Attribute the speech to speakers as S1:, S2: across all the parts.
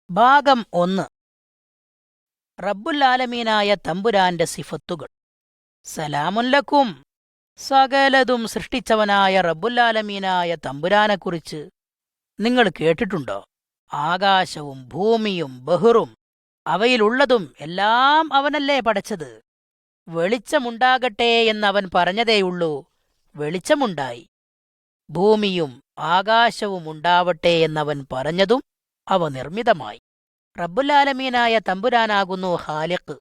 S1: ഭാഗം 1. റബ്ബുൽ തമ്പുരാന്റെ സിഫത്തുകൾ. സലാമുല്ലക്കും. സകലതും സൃഷ്ടിച്ചവനായ റബ്ബുൽ തമ്പുരാനെക്കുറിച്ച് നിങ്ങൾ കേട്ടിട്ടുണ്ടോ? ആകാശവും ഭൂമിയും ബഹറും അവയിലുള്ളതും എല്ലാം അവനല്ലേ പടച്ചത്. വെളിച്ചമുണ്ടാകട്ടെ എന്നവൻ പറഞ്ഞതേയുള്ളൂ, വെളിച്ചമുണ്ടായി. ഭൂമിയും ആകാശവും ഉണ്ടാവട്ടെ എന്നവൻ പറഞ്ഞതും അവ നിർമ്മിതമായി. റബ്ബുൽ തമ്പുരാനാകുന്നു ഖാലിഖ്.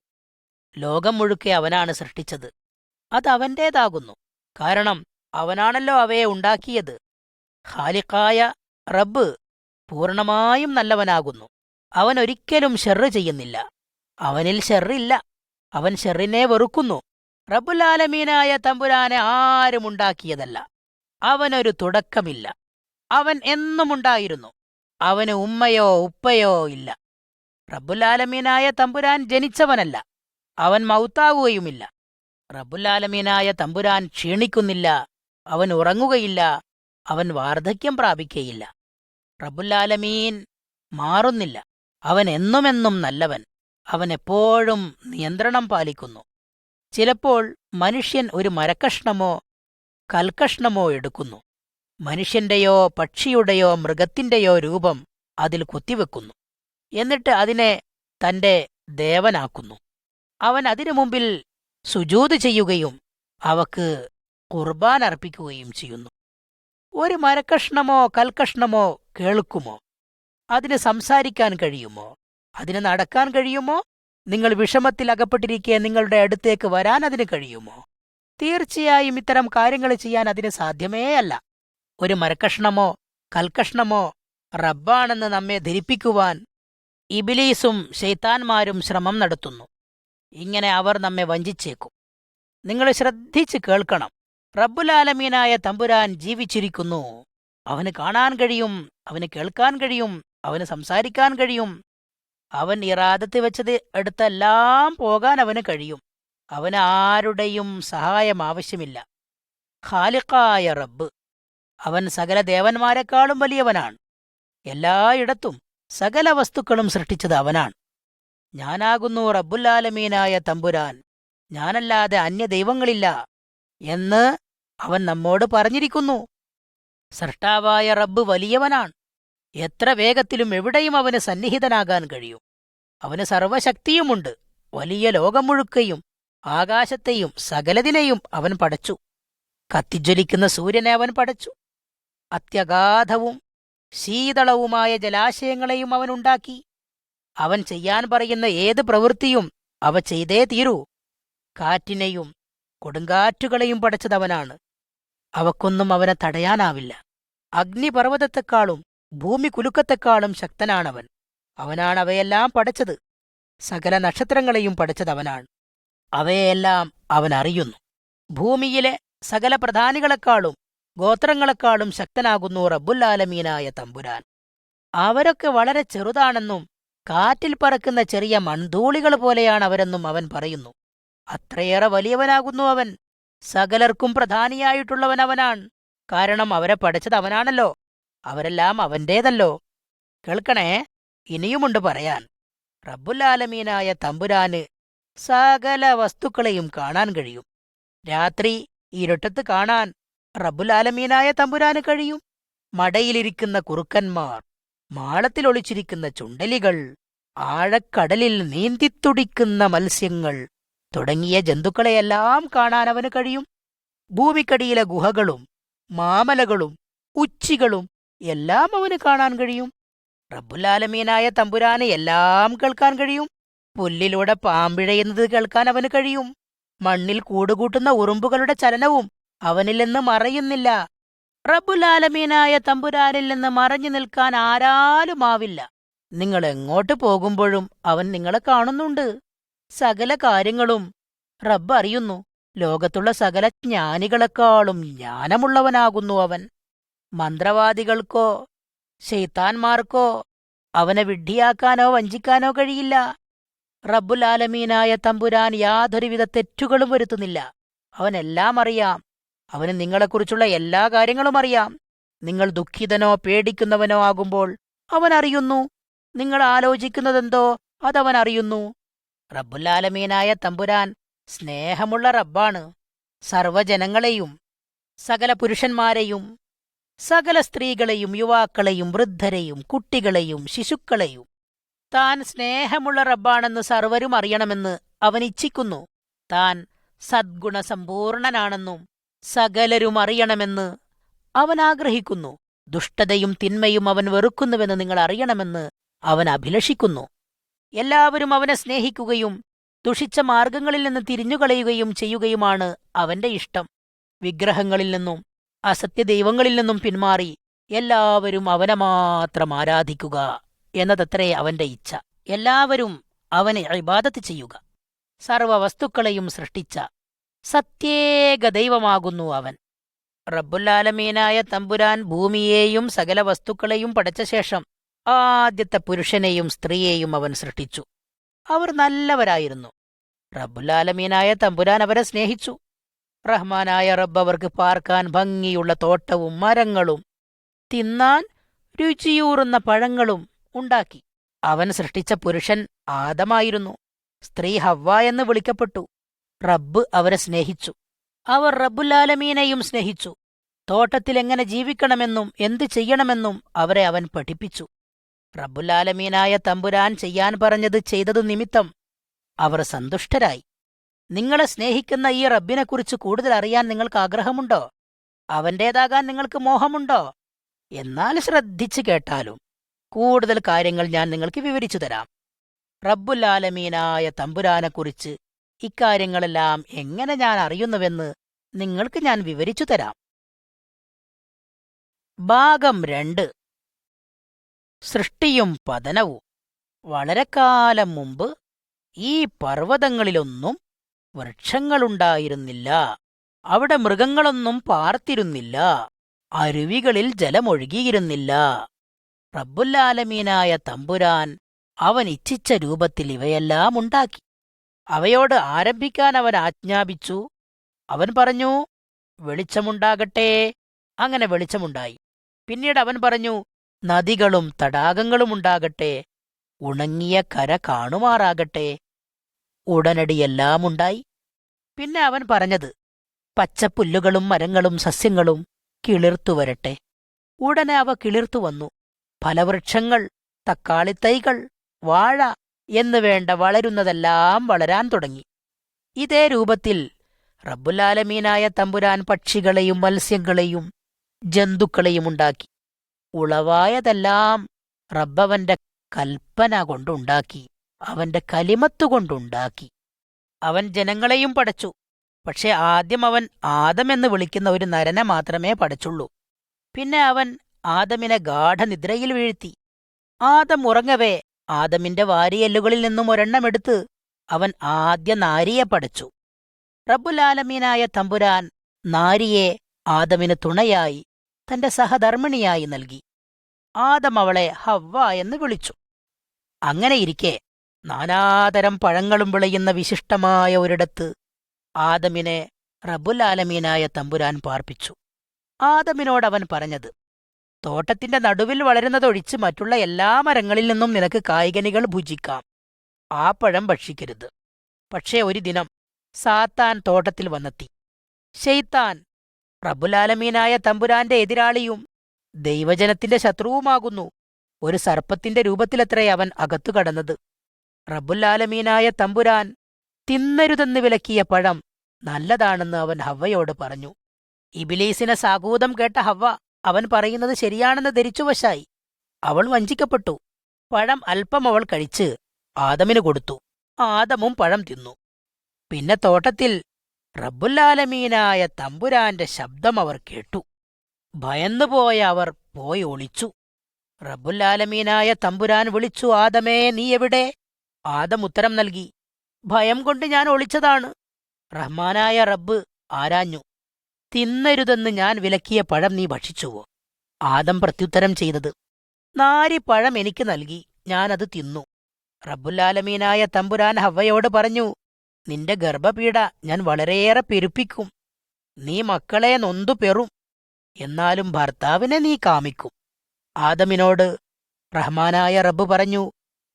S1: ലോകം മുഴുക്കെ അവനാണ് സൃഷ്ടിച്ചത്. അത് അവന്റേതാകുന്നു, കാരണം അവനാണല്ലോ അവയെ ഉണ്ടാക്കിയത്. ഖാലിഖായ റബ്ബ് പൂർണ്ണമായും നല്ലവനാകുന്നു. അവൻ ഒരിക്കലും ഷെറ് ചെയ്യുന്നില്ല. അവനിൽ ഷെറില്ല. അവൻ ഷെറിനെ വെറുക്കുന്നു. റബ്ബുൽ തമ്പുരാനെ ആരും ഉണ്ടാക്കിയതല്ല. അവനൊരു തുടക്കമില്ല. അവൻ എന്നുമുണ്ടായിരുന്നു. അവന് ഉമ്മയോ ഉപ്പയോ ഇല്ല. റബ്ബുൽ തമ്പുരാൻ ജനിച്ചവനല്ല. അവൻ മൗത്താവുകയുമില്ല. റബ്ബുൽ തമ്പുരാൻ ക്ഷീണിക്കുന്നില്ല. അവൻ ഉറങ്ങുകയില്ല. അവൻ വാർദ്ധക്യം പ്രാപിക്കുകയില്ല. റബ്ബുൽ മാറുന്നില്ല. അവൻ എന്നുമെന്നും നല്ലവൻ. അവൻ എപ്പോഴും നിയന്ത്രണം പാലിക്കുന്നു. ചിലപ്പോൾ മനുഷ്യൻ ഒരു മരക്കഷ്ണമോ കൽക്കഷ്ണമോ എടുക്കുന്നു. മനുഷ്യന്റെയോ പക്ഷിയുടെയോ മൃഗത്തിന്റെയോ രൂപം അതിൽ കുത്തിവെക്കുന്നു. എന്നിട്ട് അതിനെ തന്റെ ദേവനാക്കുന്നു. അവൻ അതിനു മുമ്പിൽ സുജൂദ് ചെയ്യുകയും അവക്ക് ഖുർബാൻ അർപ്പിക്കുകയും ചെയ്യുന്നു. ഒരു മരക്കഷ്ണമോ കൽക്കഷ്ണമോ കേൾക്കുമോ? അതിന് സംസാരിക്കാൻ കഴിയുമോ? അതിന് നടക്കാൻ കഴിയുമോ? നിങ്ങൾ വിഷമത്തിൽ അകപ്പെട്ടിരിക്കെ നിങ്ങളുടെ അടുത്തേക്ക് വരാൻ അതിന് കഴിയുമോ? തീർച്ചയായും ഇത്തരം കാര്യങ്ങൾ ചെയ്യാൻ അതിന് സാധ്യമേ അല്ല. ഒരു മരക്കഷ്ണമോ കൽക്കഷ്ണമോ റബ്ബാണെന്ന് നമ്മെ ധരിപ്പിക്കുവാൻ ഇബ്ലീസും ശൈത്താന്മാരും ശ്രമം നടത്തുന്നു. ഇങ്ങനെ അവർ നമ്മെ വഞ്ചിച്ചേക്കും. നിങ്ങൾ ശ്രദ്ധിച്ച് കേൾക്കണം. റബ്ബുൽ തമ്പുരാൻ ജീവിച്ചിരിക്കുന്നു. അവന് കാണാൻ കഴിയും, അവന് കേൾക്കാൻ കഴിയും, അവന് സംസാരിക്കാൻ കഴിയും. അവൻ ഇറാദത്ത് വെച്ചത് എടുത്തെല്ലാം പോകാൻ അവന് കഴിയും. അവന് ആരുടെയും സഹായം ആവശ്യമില്ല. ഖാലിഖായ റബ്ബ്, അവൻ സകല ദേവന്മാരെക്കാളും വലിയവനാണ്. എല്ലായിടത്തും സകല വസ്തുക്കളും സൃഷ്ടിച്ചത് അവനാണ്. ഞാനാകുന്നു റബ്ബുൽ തമ്പുരാൻ, ഞാനല്ലാതെ അന്യദൈവങ്ങളില്ല എന്ന് അവൻ നമ്മോട് പറഞ്ഞിരിക്കുന്നു. സൃഷ്ടാവായ റബ്ബ് വലിയവനാണ്. എത്ര വേഗത്തിലും എവിടെയും അവന് സന്നിഹിതനാകാൻ കഴിയും. അവന് സർവശക്തിയുമുണ്ട്. വലിയ ലോകം മുഴുക്കയും ആകാശത്തെയും സകലതിനെയും അവൻ പടച്ചു. കത്തിജ്വലിക്കുന്ന സൂര്യനെ അവൻ പടച്ചു. അത്യഗാധവും ശീതളവുമായ ജലാശയങ്ങളെയും അവൻ ഉണ്ടാക്കി. അവൻ ചെയ്യാൻ പറയുന്ന ഏത് പ്രവൃത്തിയും അവ ചെയ്തേ തീരൂ. കാറ്റിനെയും കൊടുങ്കാറ്റുകളെയും പടച്ചതവനാണ്. അവക്കൊന്നും അവനെ തടയാനാവില്ല. അഗ്നിപർവ്വതത്തെക്കാളും ഭൂമി കുലുക്കത്തെക്കാളും ശക്തനാണവൻ. അവനാണ് അവയെല്ലാം പടച്ചത്. സകല നക്ഷത്രങ്ങളെയും പടച്ചതവനാണ്. അവയെല്ലാം അവൻ അറിയുന്നു. ഭൂമിയിലെ സകല പ്രധാനികളെക്കാളും ഗോത്രങ്ങളെക്കാളും ശക്തനാകുന്നു റബ്ബുൽ തമ്പുരാൻ. അവരൊക്കെ വളരെ ചെറുതാണെന്നും കാറ്റിൽ പറക്കുന്ന ചെറിയ മൺധൂളികൾ പോലെയാണ് അവരെന്നും അവൻ പറയുന്നു. അത്രയേറെ വലിയവനാകുന്നു അവൻ. സകലർക്കും പ്രധാനിയായിട്ടുള്ളവൻ അവനാണ്. കാരണം അവരെ പഠിച്ചത് അവനാണല്ലോ. അവരെല്ലാം അവന്റേതല്ലോ. കേൾക്കണേ, ഇനിയുമുണ്ട് പറയാൻ. റബ്ബുൽ തമ്പുരാന് സകല വസ്തുക്കളെയും കാണാൻ കഴിയും. രാത്രി ഇരുട്ടത്ത് കാണാൻ റബ്ബുൽ തമ്പുരാന് കഴിയും. മടയിലിരിക്കുന്ന കുറുക്കന്മാർ, മാളത്തിൽ ഒളിച്ചിരിക്കുന്ന ചുണ്ടലികൾ, ആഴക്കടലിൽ നീന്തിത്തുടിക്കുന്ന മത്സ്യങ്ങൾ തുടങ്ങിയ ജന്തുക്കളെയെല്ലാം കാണാൻ അവന് കഴിയും. ഭൂമിക്കടിയിലെ ഗുഹകളും മാമലകളും ഉച്ചികളും എല്ലാം അവന് കാണാൻ കഴിയും. റബ്ബുൽ തമ്പുരാന് എല്ലാം കേൾക്കാൻ കഴിയും. പുല്ലിലൂടെ പാമ്പിഴയുന്നത് കേൾക്കാൻ അവന് കഴിയും. മണ്ണിൽ കൂടുകൂട്ടുന്ന ഉറുമ്പുകളുടെ ചലനവും അവനിൽ നിന്ന് മറയുന്നില്ല. റബ്ബുൽ തമ്പുരാനിൽ നിന്ന് മറഞ്ഞു നിൽക്കാൻ ആരാലുമാവില്ല. നിങ്ങൾ എങ്ങോട്ട് പോകുമ്പോഴും അവൻ നിങ്ങളെ കാണുന്നുണ്ട്. സകല കാര്യങ്ങളും റബ്ബ് അറിയുന്നു. ലോകത്തുള്ള സകല ജ്ഞാനികളെക്കാളും ജ്ഞാനമുള്ളവനാകുന്നു അവൻ. മന്ത്രവാദികൾക്കോ ശൈത്താന്മാർക്കോ അവനെ വിഡ്ഢിയാക്കാനോ വഞ്ചിക്കാനോ കഴിയില്ല. റബ്ബുൽ തമ്പുരാൻ യാതൊരുവിധ തെറ്റുകളും വരുത്തുന്നില്ല. അവനെല്ലാം അറിയാം. അവന് നിങ്ങളെക്കുറിച്ചുള്ള എല്ലാ കാര്യങ്ങളും അറിയാം. നിങ്ങൾ ദുഃഖിതനോ പേടിക്കുന്നവനോ ആകുമ്പോൾ അവൻ അറിയുന്നു. നിങ്ങൾ ആലോചിക്കുന്നതെന്തോ അതവൻ അറിയുന്നു. റബ്ബുല്ലാലമീനായ തമ്പുരാൻ സ്നേഹമുള്ള റബ്ബാണ്. സർവജനങ്ങളെയും, സകല പുരുഷന്മാരെയും, സകല സ്ത്രീകളെയും, യുവാക്കളെയും, വൃദ്ധരെയും, കുട്ടികളെയും, ശിശുക്കളെയും താൻ സ്നേഹമുള്ള റബ്ബാണെന്ന് സർവരും അറിയണമെന്ന് അവൻ ഇച്ഛിക്കുന്നു. താൻ സദ്ഗുണസമ്പൂർണനാണെന്നും സകലരും അറിയണമെന്ന് അവൻ ആഗ്രഹിക്കുന്നു. ദുഷ്ടതയും തിന്മയും അവൻ വെറുക്കുന്നുവെന്ന് നിങ്ങൾ അറിയണമെന്ന് അവൻ അഭിലഷിക്കുന്നു. എല്ലാവരും അവനെ സ്നേഹിക്കുകയും ദുഷിച്ച മാർഗങ്ങളിൽ നിന്ന് തിരിഞ്ഞുകളയുകയും ചെയ്യുകയുമാണ് അവന്റെ ഇഷ്ടം. വിഗ്രഹങ്ങളിൽ നിന്നും അസത്യദൈവങ്ങളിൽ നിന്നും പിന്മാറി എല്ലാവരും അവനെ മാത്രം ആരാധിക്കുക എന്നതത്രേ അവന്റെ ഇച്ഛ. എല്ലാവരും അവനെ ഇബാദത്ത് ചെയ്യുക. സർവവസ്തുക്കളെയും സൃഷ്ടിച്ച സത്യേക ദൈവമാകുന്നു അവൻ. റബ്ബുല്ലാലമീനായ തമ്പുരാൻ ഭൂമിയെയും സകല വസ്തുക്കളെയും പടച്ച ശേഷം ആദ്യത്തെ പുരുഷനെയും സ്ത്രീയെയും അവൻ സൃഷ്ടിച്ചു. അവർ നല്ലവരായിരുന്നു. റബ്ബുല്ലാലമീനായ തമ്പുരാൻ അവരെ സ്നേഹിച്ചു. റഹ്മാനായ റബ്ബ് അവർക്ക് പാർക്കാൻ ഭംഗിയുള്ള തോട്ടവും മരങ്ങളും തിന്നാൻ രുചിയൂറുന്ന പഴങ്ങളും ഉണ്ടാക്കി. അവൻ സൃഷ്ടിച്ച പുരുഷൻ ആദമായിരുന്നു. സ്ത്രീ ഹവ്വ എന്ന് വിളിക്കപ്പെട്ടു. റബ്ബ് അവരെ സ്നേഹിച്ചു. അവർ റബ്ബുല്ലാലമീനെയും സ്നേഹിച്ചു. തോട്ടത്തിൽ എങ്ങനെ ജീവിക്കണമെന്നും എന്തു ചെയ്യണമെന്നും അവരെ അവൻ പഠിപ്പിച്ചു. റബ്ബുല്ലാലമീനായ തമ്പുരാൻ ചെയ്യാൻ പറഞ്ഞത് ചെയ്തതു നിമിത്തം അവർ സന്തുഷ്ടരായി. നിങ്ങളെ സ്നേഹിക്കുന്ന ഈ റബ്ബിനെക്കുറിച്ച് കൂടുതൽ അറിയാൻ നിങ്ങൾക്ക് ആഗ്രഹമുണ്ടോ? അവന്റേതാകാൻ നിങ്ങൾക്ക് മോഹമുണ്ടോ? എന്നാൽ ശ്രദ്ധിച്ചു കേട്ടാലും കൂടുതൽ കാര്യങ്ങൾ ഞാൻ നിങ്ങൾക്ക് വിവരിച്ചു തരാം. റബ്ബുല്ലാലമീനായ തമ്പുരാനെക്കുറിച്ച് ഇക്കാര്യങ്ങളെല്ലാം എങ്ങനെ ഞാൻ അറിയുന്നുവെന്ന് നിങ്ങൾക്ക് ഞാൻ വിവരിച്ചു തരാം. ഭാഗം 2. സൃഷ്ടിയും പതനവും. വളരെ കാലം മുമ്പ് ഈ പർവ്വതങ്ങളിലൊന്നും വൃക്ഷങ്ങളുണ്ടായിരുന്നില്ല. അവിടെ മൃഗങ്ങളൊന്നും പാർത്തിരുന്നില്ല. അരുവികളിൽ ജലമൊഴുകിയിരുന്നില്ല. റബ്ബുല്ലാലമീനായ തമ്പുരാൻ അവൻ ഇച്ഛിച്ച രൂപത്തിൽ ഇവയെല്ലാം ഉണ്ടാക്കി. അവയോട് ആരംഭിക്കാൻ അവൻ ആജ്ഞാപിച്ചു. അവൻ പറഞ്ഞു, വെളിച്ചമുണ്ടാകട്ടെ. അങ്ങനെ വെളിച്ചമുണ്ടായി. പിന്നീട് അവൻ പറഞ്ഞു, നദികളും തടാകങ്ങളും ഉണ്ടാകട്ടെ. ഉണങ്ങിയ കര കാണുമാറാകട്ടെ. ഉടനടി എല്ലാം ഉണ്ടായി. പിന്നെ അവൻ പറഞ്ഞത്, പച്ചപ്പുല്ലുകളും മരങ്ങളും സസ്യങ്ങളും കിളിർത്തുവരട്ടെ. ഉടനെ അവ കിളിർത്തു വന്നു. ഫലവൃക്ഷങ്ങൾ, തക്കാളിത്തൈകൾ, വാഴ എന്നുവേണ്ട വളരുന്നതെല്ലാം വളരാൻ തുടങ്ങി. ഇതേ രൂപത്തിൽ റബ്ബുല്ലാലമീനായ തമ്പുരാൻ പക്ഷികളെയും മത്സ്യങ്ങളെയും ജന്തുക്കളെയും ഉണ്ടാക്കി. ഉളവായതെല്ലാം റബ്ബവന്റെ കൽപ്പന കൊണ്ടുണ്ടാക്കി, അവന്റെ കലിമത്തുകൊണ്ടുണ്ടാക്കി. അവൻ ജനങ്ങളെയും പടച്ചു. പക്ഷെ ആദ്യം അവൻ ആദം എന്ന് വിളിക്കുന്ന ഒരു നരനെ മാത്രമേ പടച്ചുള്ളൂ. പിന്നെ അവൻ ആദമിനെ ഗാഠനിദ്രയിൽ വീഴ്ത്തി. ആദം ഉറങ്ങവേ ആദമിന്റെ വാരിയെല്ലുകളിൽ നിന്നും ഒരെണ്ണമെടുത്ത് അവൻ ആദ്യ നാരിയെ പടച്ചു. റബ്ബുല്ലാലമീനായ തമ്പുരാൻ നാരിയെ ആദമിന് തുണയായി തന്റെ സഹധർമ്മിണിയായി നൽകി. ആദം അവളെ ഹവ്വ എന്ന് വിളിച്ചു. അങ്ങനെയിരിക്കെ നാനാതരം പഴങ്ങളും വിളയുന്ന വിശിഷ്ടമായ ഒരിടത്ത് ആദമിനെ റബ്ബുല്ലാലമീനായ തമ്പുരാൻ പാർപ്പിച്ചു. ആദമിനോടവൻ പറഞ്ഞത്, തോട്ടത്തിന്റെ നടുവിൽ വളരുന്നതൊഴിച്ച് മറ്റുള്ള എല്ലാ മരങ്ങളിൽ നിന്നും നിനക്ക് കായ്കനികൾ ഭുജിക്കാം. ആ പഴം ഭക്ഷിക്കരുത്. പക്ഷേ ഒരു ദിനം സാത്താൻ തോട്ടത്തിൽ വന്നെത്തി. ശൈത്താൻ റബ്ബുല്ലാലമീനായ തമ്പുരാന്റെ എതിരാളിയും ദൈവജനത്തിന്റെ ശത്രുവുമാകുന്നു. ഒരു സർപ്പത്തിന്റെ രൂപത്തിലത്രേ അവൻ അകത്തു കടന്നത്. റബ്ബുല്ലാലമീനായ തമ്പുരാൻ തിന്നരുതെന്ന് വിലക്കിയ പഴം നല്ലതാണെന്ന് അവൻ ഹവ്വയോട് പറഞ്ഞു. ഇബിലീസിനെ സാഗൂതം കേട്ട ഹവ്വ അവൻ പറയുന്നത് ശരിയാണെന്ന് ധരിച്ചുവശായി. അവൾ വഞ്ചിക്കപ്പെട്ടു. പഴം അല്പം അവൾ കഴിച്ച് ആദമിന് കൊടുത്തു. ആദമും പഴം തിന്നു. പിന്നെ തോട്ടത്തിൽ റബ്ബുല്ലാലമീനായ തമ്പുരാന്റെ ശബ്ദം അവർ കേട്ടു. ഭയന്നുപോയ അവർ പോയി ഒളിച്ചു. റബ്ബുല്ലാലമീനായ തമ്പുരാൻ വിളിച്ചു, ആദമേ, നീ എവിടെ? ആദം ഉത്തരം നൽകി, ഭയം കൊണ്ട് ഞാൻ ഒളിച്ചതാണ്. റഹ്മാനായ റബ്ബ് ആരാഞ്ഞു, തിന്നരുതെന്ന് ഞാൻ വിലക്കിയ പഴം നീ ഭക്ഷിച്ചുവോ? ആദം പ്രത്യുത്തരം ചെയ്തത്, നാരി പഴം എനിക്ക് നൽകി, ഞാനത് തിന്നു. റബ്ബുല്ലാലമീനായ തമ്പുരാൻ ഹവ്വയോട് പറഞ്ഞു, നിന്റെ ഗർഭപീഡ ഞാൻ വളരെയേറെ പെരുപ്പിക്കും. നീ മക്കളെ നൊന്തു പെറും. എന്നാലും ഭർത്താവിനെ നീ കാമിക്കും. ആദമിനോട് റഹ്മാനായ റബ്ബ് പറഞ്ഞു,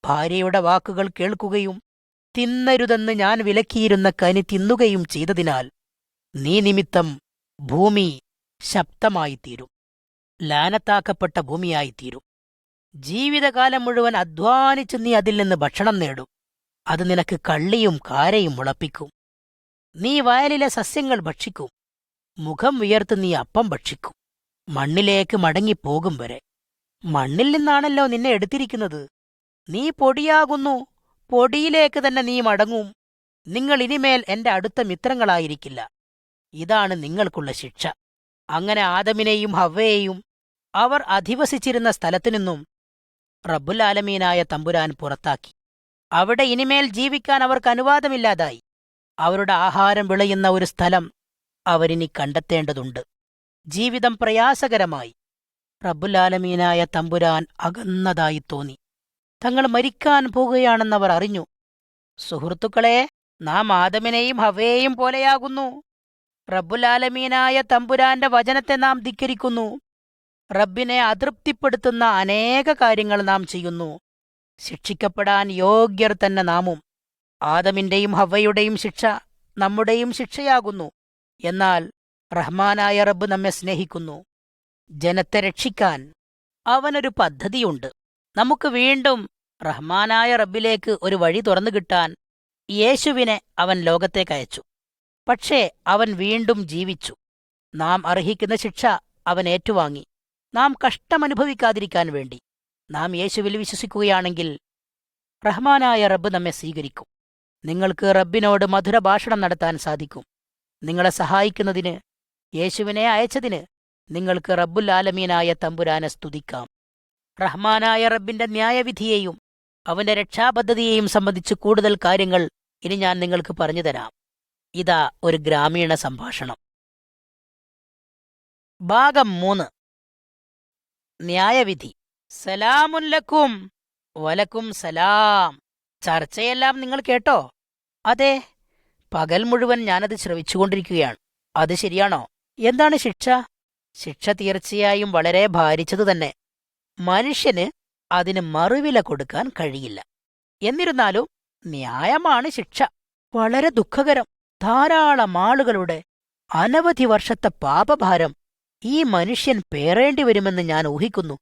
S1: ഭാര്യയുടെ വാക്കുകൾ കേൾക്കുകയും തിന്നരുതെന്ന് ഞാൻ വിലക്കിയിരുന്ന കനി തിന്നുകയും ചെയ്തതിനാൽ നീ നിമിത്തം ഭൂമി ശബ്ദമായിത്തീരും, ലാനത്താക്കപ്പെട്ട ഭൂമിയായിത്തീരും. ജീവിതകാലം മുഴുവൻ അധ്വാനിച്ച് നീ അതിൽ നിന്ന് ഭക്ഷണം നേടും. അത് നിനക്ക് കള്ളിയും കാരയും മുളപ്പിക്കും. നീ വയലിലെ സസ്യങ്ങൾ ഭക്ഷിക്കും. മുഖം ഉയർത്ത് നീ അപ്പം ഭക്ഷിക്കും, മണ്ണിലേക്ക് മടങ്ങിപ്പോകും വരെ. മണ്ണിൽ നിന്നാണല്ലോ നിന്നെ എടുത്തിരിക്കുന്നത്. നീ പൊടിയാകുന്നു, പൊടിയിലേക്ക് തന്നെ നീ മടങ്ങും. നിങ്ങൾ ഇനിമേൽ എന്റെ അടുത്ത മിത്രങ്ങളായിരിക്കില്ല. ഇതാണ് നിങ്ങൾക്കുള്ള ശിക്ഷ. അങ്ങനെ ആദമിനെയും ഹവ്വയെയും അവർ അധിവസിച്ചിരുന്ന സ്ഥലത്തു നിന്നും റബ്ബുൽ ആലമീനായ തമ്പുരാൻ പുറത്താക്കി. അവിടെ ഇനിമേൽ ജീവിക്കാൻ അവർക്ക് അനുവാദമില്ലാതായി. അവരുടെ ആഹാരം വിളയുന്ന ഒരു സ്ഥലം അവരിനി കണ്ടെത്തേണ്ടതുണ്ട്. ജീവിതം പ്രയാസകരമായി. റബ്ബുൽ ആലമീനായ തമ്പുരാൻ അകന്നതായി തോന്നി. തങ്ങൾ മരിക്കാൻ പോകുകയാണെന്നവർ അറിഞ്ഞു. സുഹൃത്തുക്കളെ, നാം ആദമിനെയും ഹവ്വയെയും പോലെയാകുന്നു. റബ്ബുൽ ആലമീനായ തമ്പുരാന്റെ വചനത്തെ നാം ധിക്കരിക്കുന്നു. റബ്ബിനെ അതൃപ്തിപ്പെടുത്തുന്ന അനേക കാര്യങ്ങൾ നാം ചെയ്യുന്നു. ശിക്ഷിക്കപ്പെടാൻ യോഗ്യർ തന്നെ നാമും. ആദമിന്റെയും ഹവ്വയുടെയും ശിക്ഷ നമ്മുടെയും ശിക്ഷയാകുന്നു. എന്നാൽ റഹ്മാനായ റബ്ബ് നമ്മെ സ്നേഹിക്കുന്നു. ജനത്തെ രക്ഷിക്കാൻ അവനൊരു പദ്ധതിയുണ്ട്. നമുക്ക് വീണ്ടും റഹ്മാനായ റബ്ബിലേക്ക് ഒരു വഴി തുറന്നു കിട്ടാൻ യേശുവിനെ അവൻ ലോകത്തേക്കയച്ചു. പക്ഷേ അവൻ വീണ്ടും ജീവിച്ചു. നാം അർഹിക്കുന്ന ശിക്ഷ അവൻ ഏറ്റുവാങ്ങി. നാം കഷ്ടമനുഭവിക്കാതിരിക്കാൻ വേണ്ടി നാം യേശുവിൽ വിശ്വസിക്കുകയാണെങ്കിൽ റഹ്മാനായ റബ്ബ് നമ്മെ സ്വീകരിക്കും. നിങ്ങൾക്ക് റബ്ബിനോട് മധുരഭാഷണം നടത്താൻ സാധിക്കും. നിങ്ങളെ സഹായിക്കുന്നതിന്, യേശുവിനെ അയച്ചതിന് നിങ്ങൾക്ക് റബ്ബുൽ ആലമീനായ തമ്പുരാനെ സ്തുതിക്കാം. റഹ്മാനായ റബ്ബിന്റെ ന്യായവിധിയെയും അവന്റെ രക്ഷാപദ്ധതിയെയും സംബന്ധിച്ച് കൂടുതൽ കാര്യങ്ങൾ ഇനി ഞാൻ നിങ്ങൾക്ക് പറഞ്ഞുതരാം. ഇതാ ഒരു ഗ്രാമീണ സംഭാഷണം. ഭാഗം 3. ന്യായവിധി. സലാമുൻ ലക്കും. വലക്കും സലാം. ചർച്ചയെല്ലാം നിങ്ങൾ കേട്ടോ? അതെ, പകൽ മുഴുവൻ ഞാനത് ശ്രവിച്ചുകൊണ്ടിരിക്കുകയാണ്. അത് ശരിയാണോ? എന്താണ് ശിക്ഷ? ശിക്ഷ തീർച്ചയായും വളരെ ഭാരിച്ചതു തന്നെ. മനുഷ്യന് അതിന് മറുവില കൊടുക്കാൻ കഴിയില്ല. എന്നിരുന്നാലും ന്യായമാണ് ശിക്ഷ. വളരെ ദുഃഖകരം. ധാരാളം ആളുകളുടെ അനവധി വർഷത്തെ പാപഭാരം ഈ മനുഷ്യൻ പേറേണ്ടി വരുമെന്ന് ഞാൻ ഊഹിക്കുന്നു.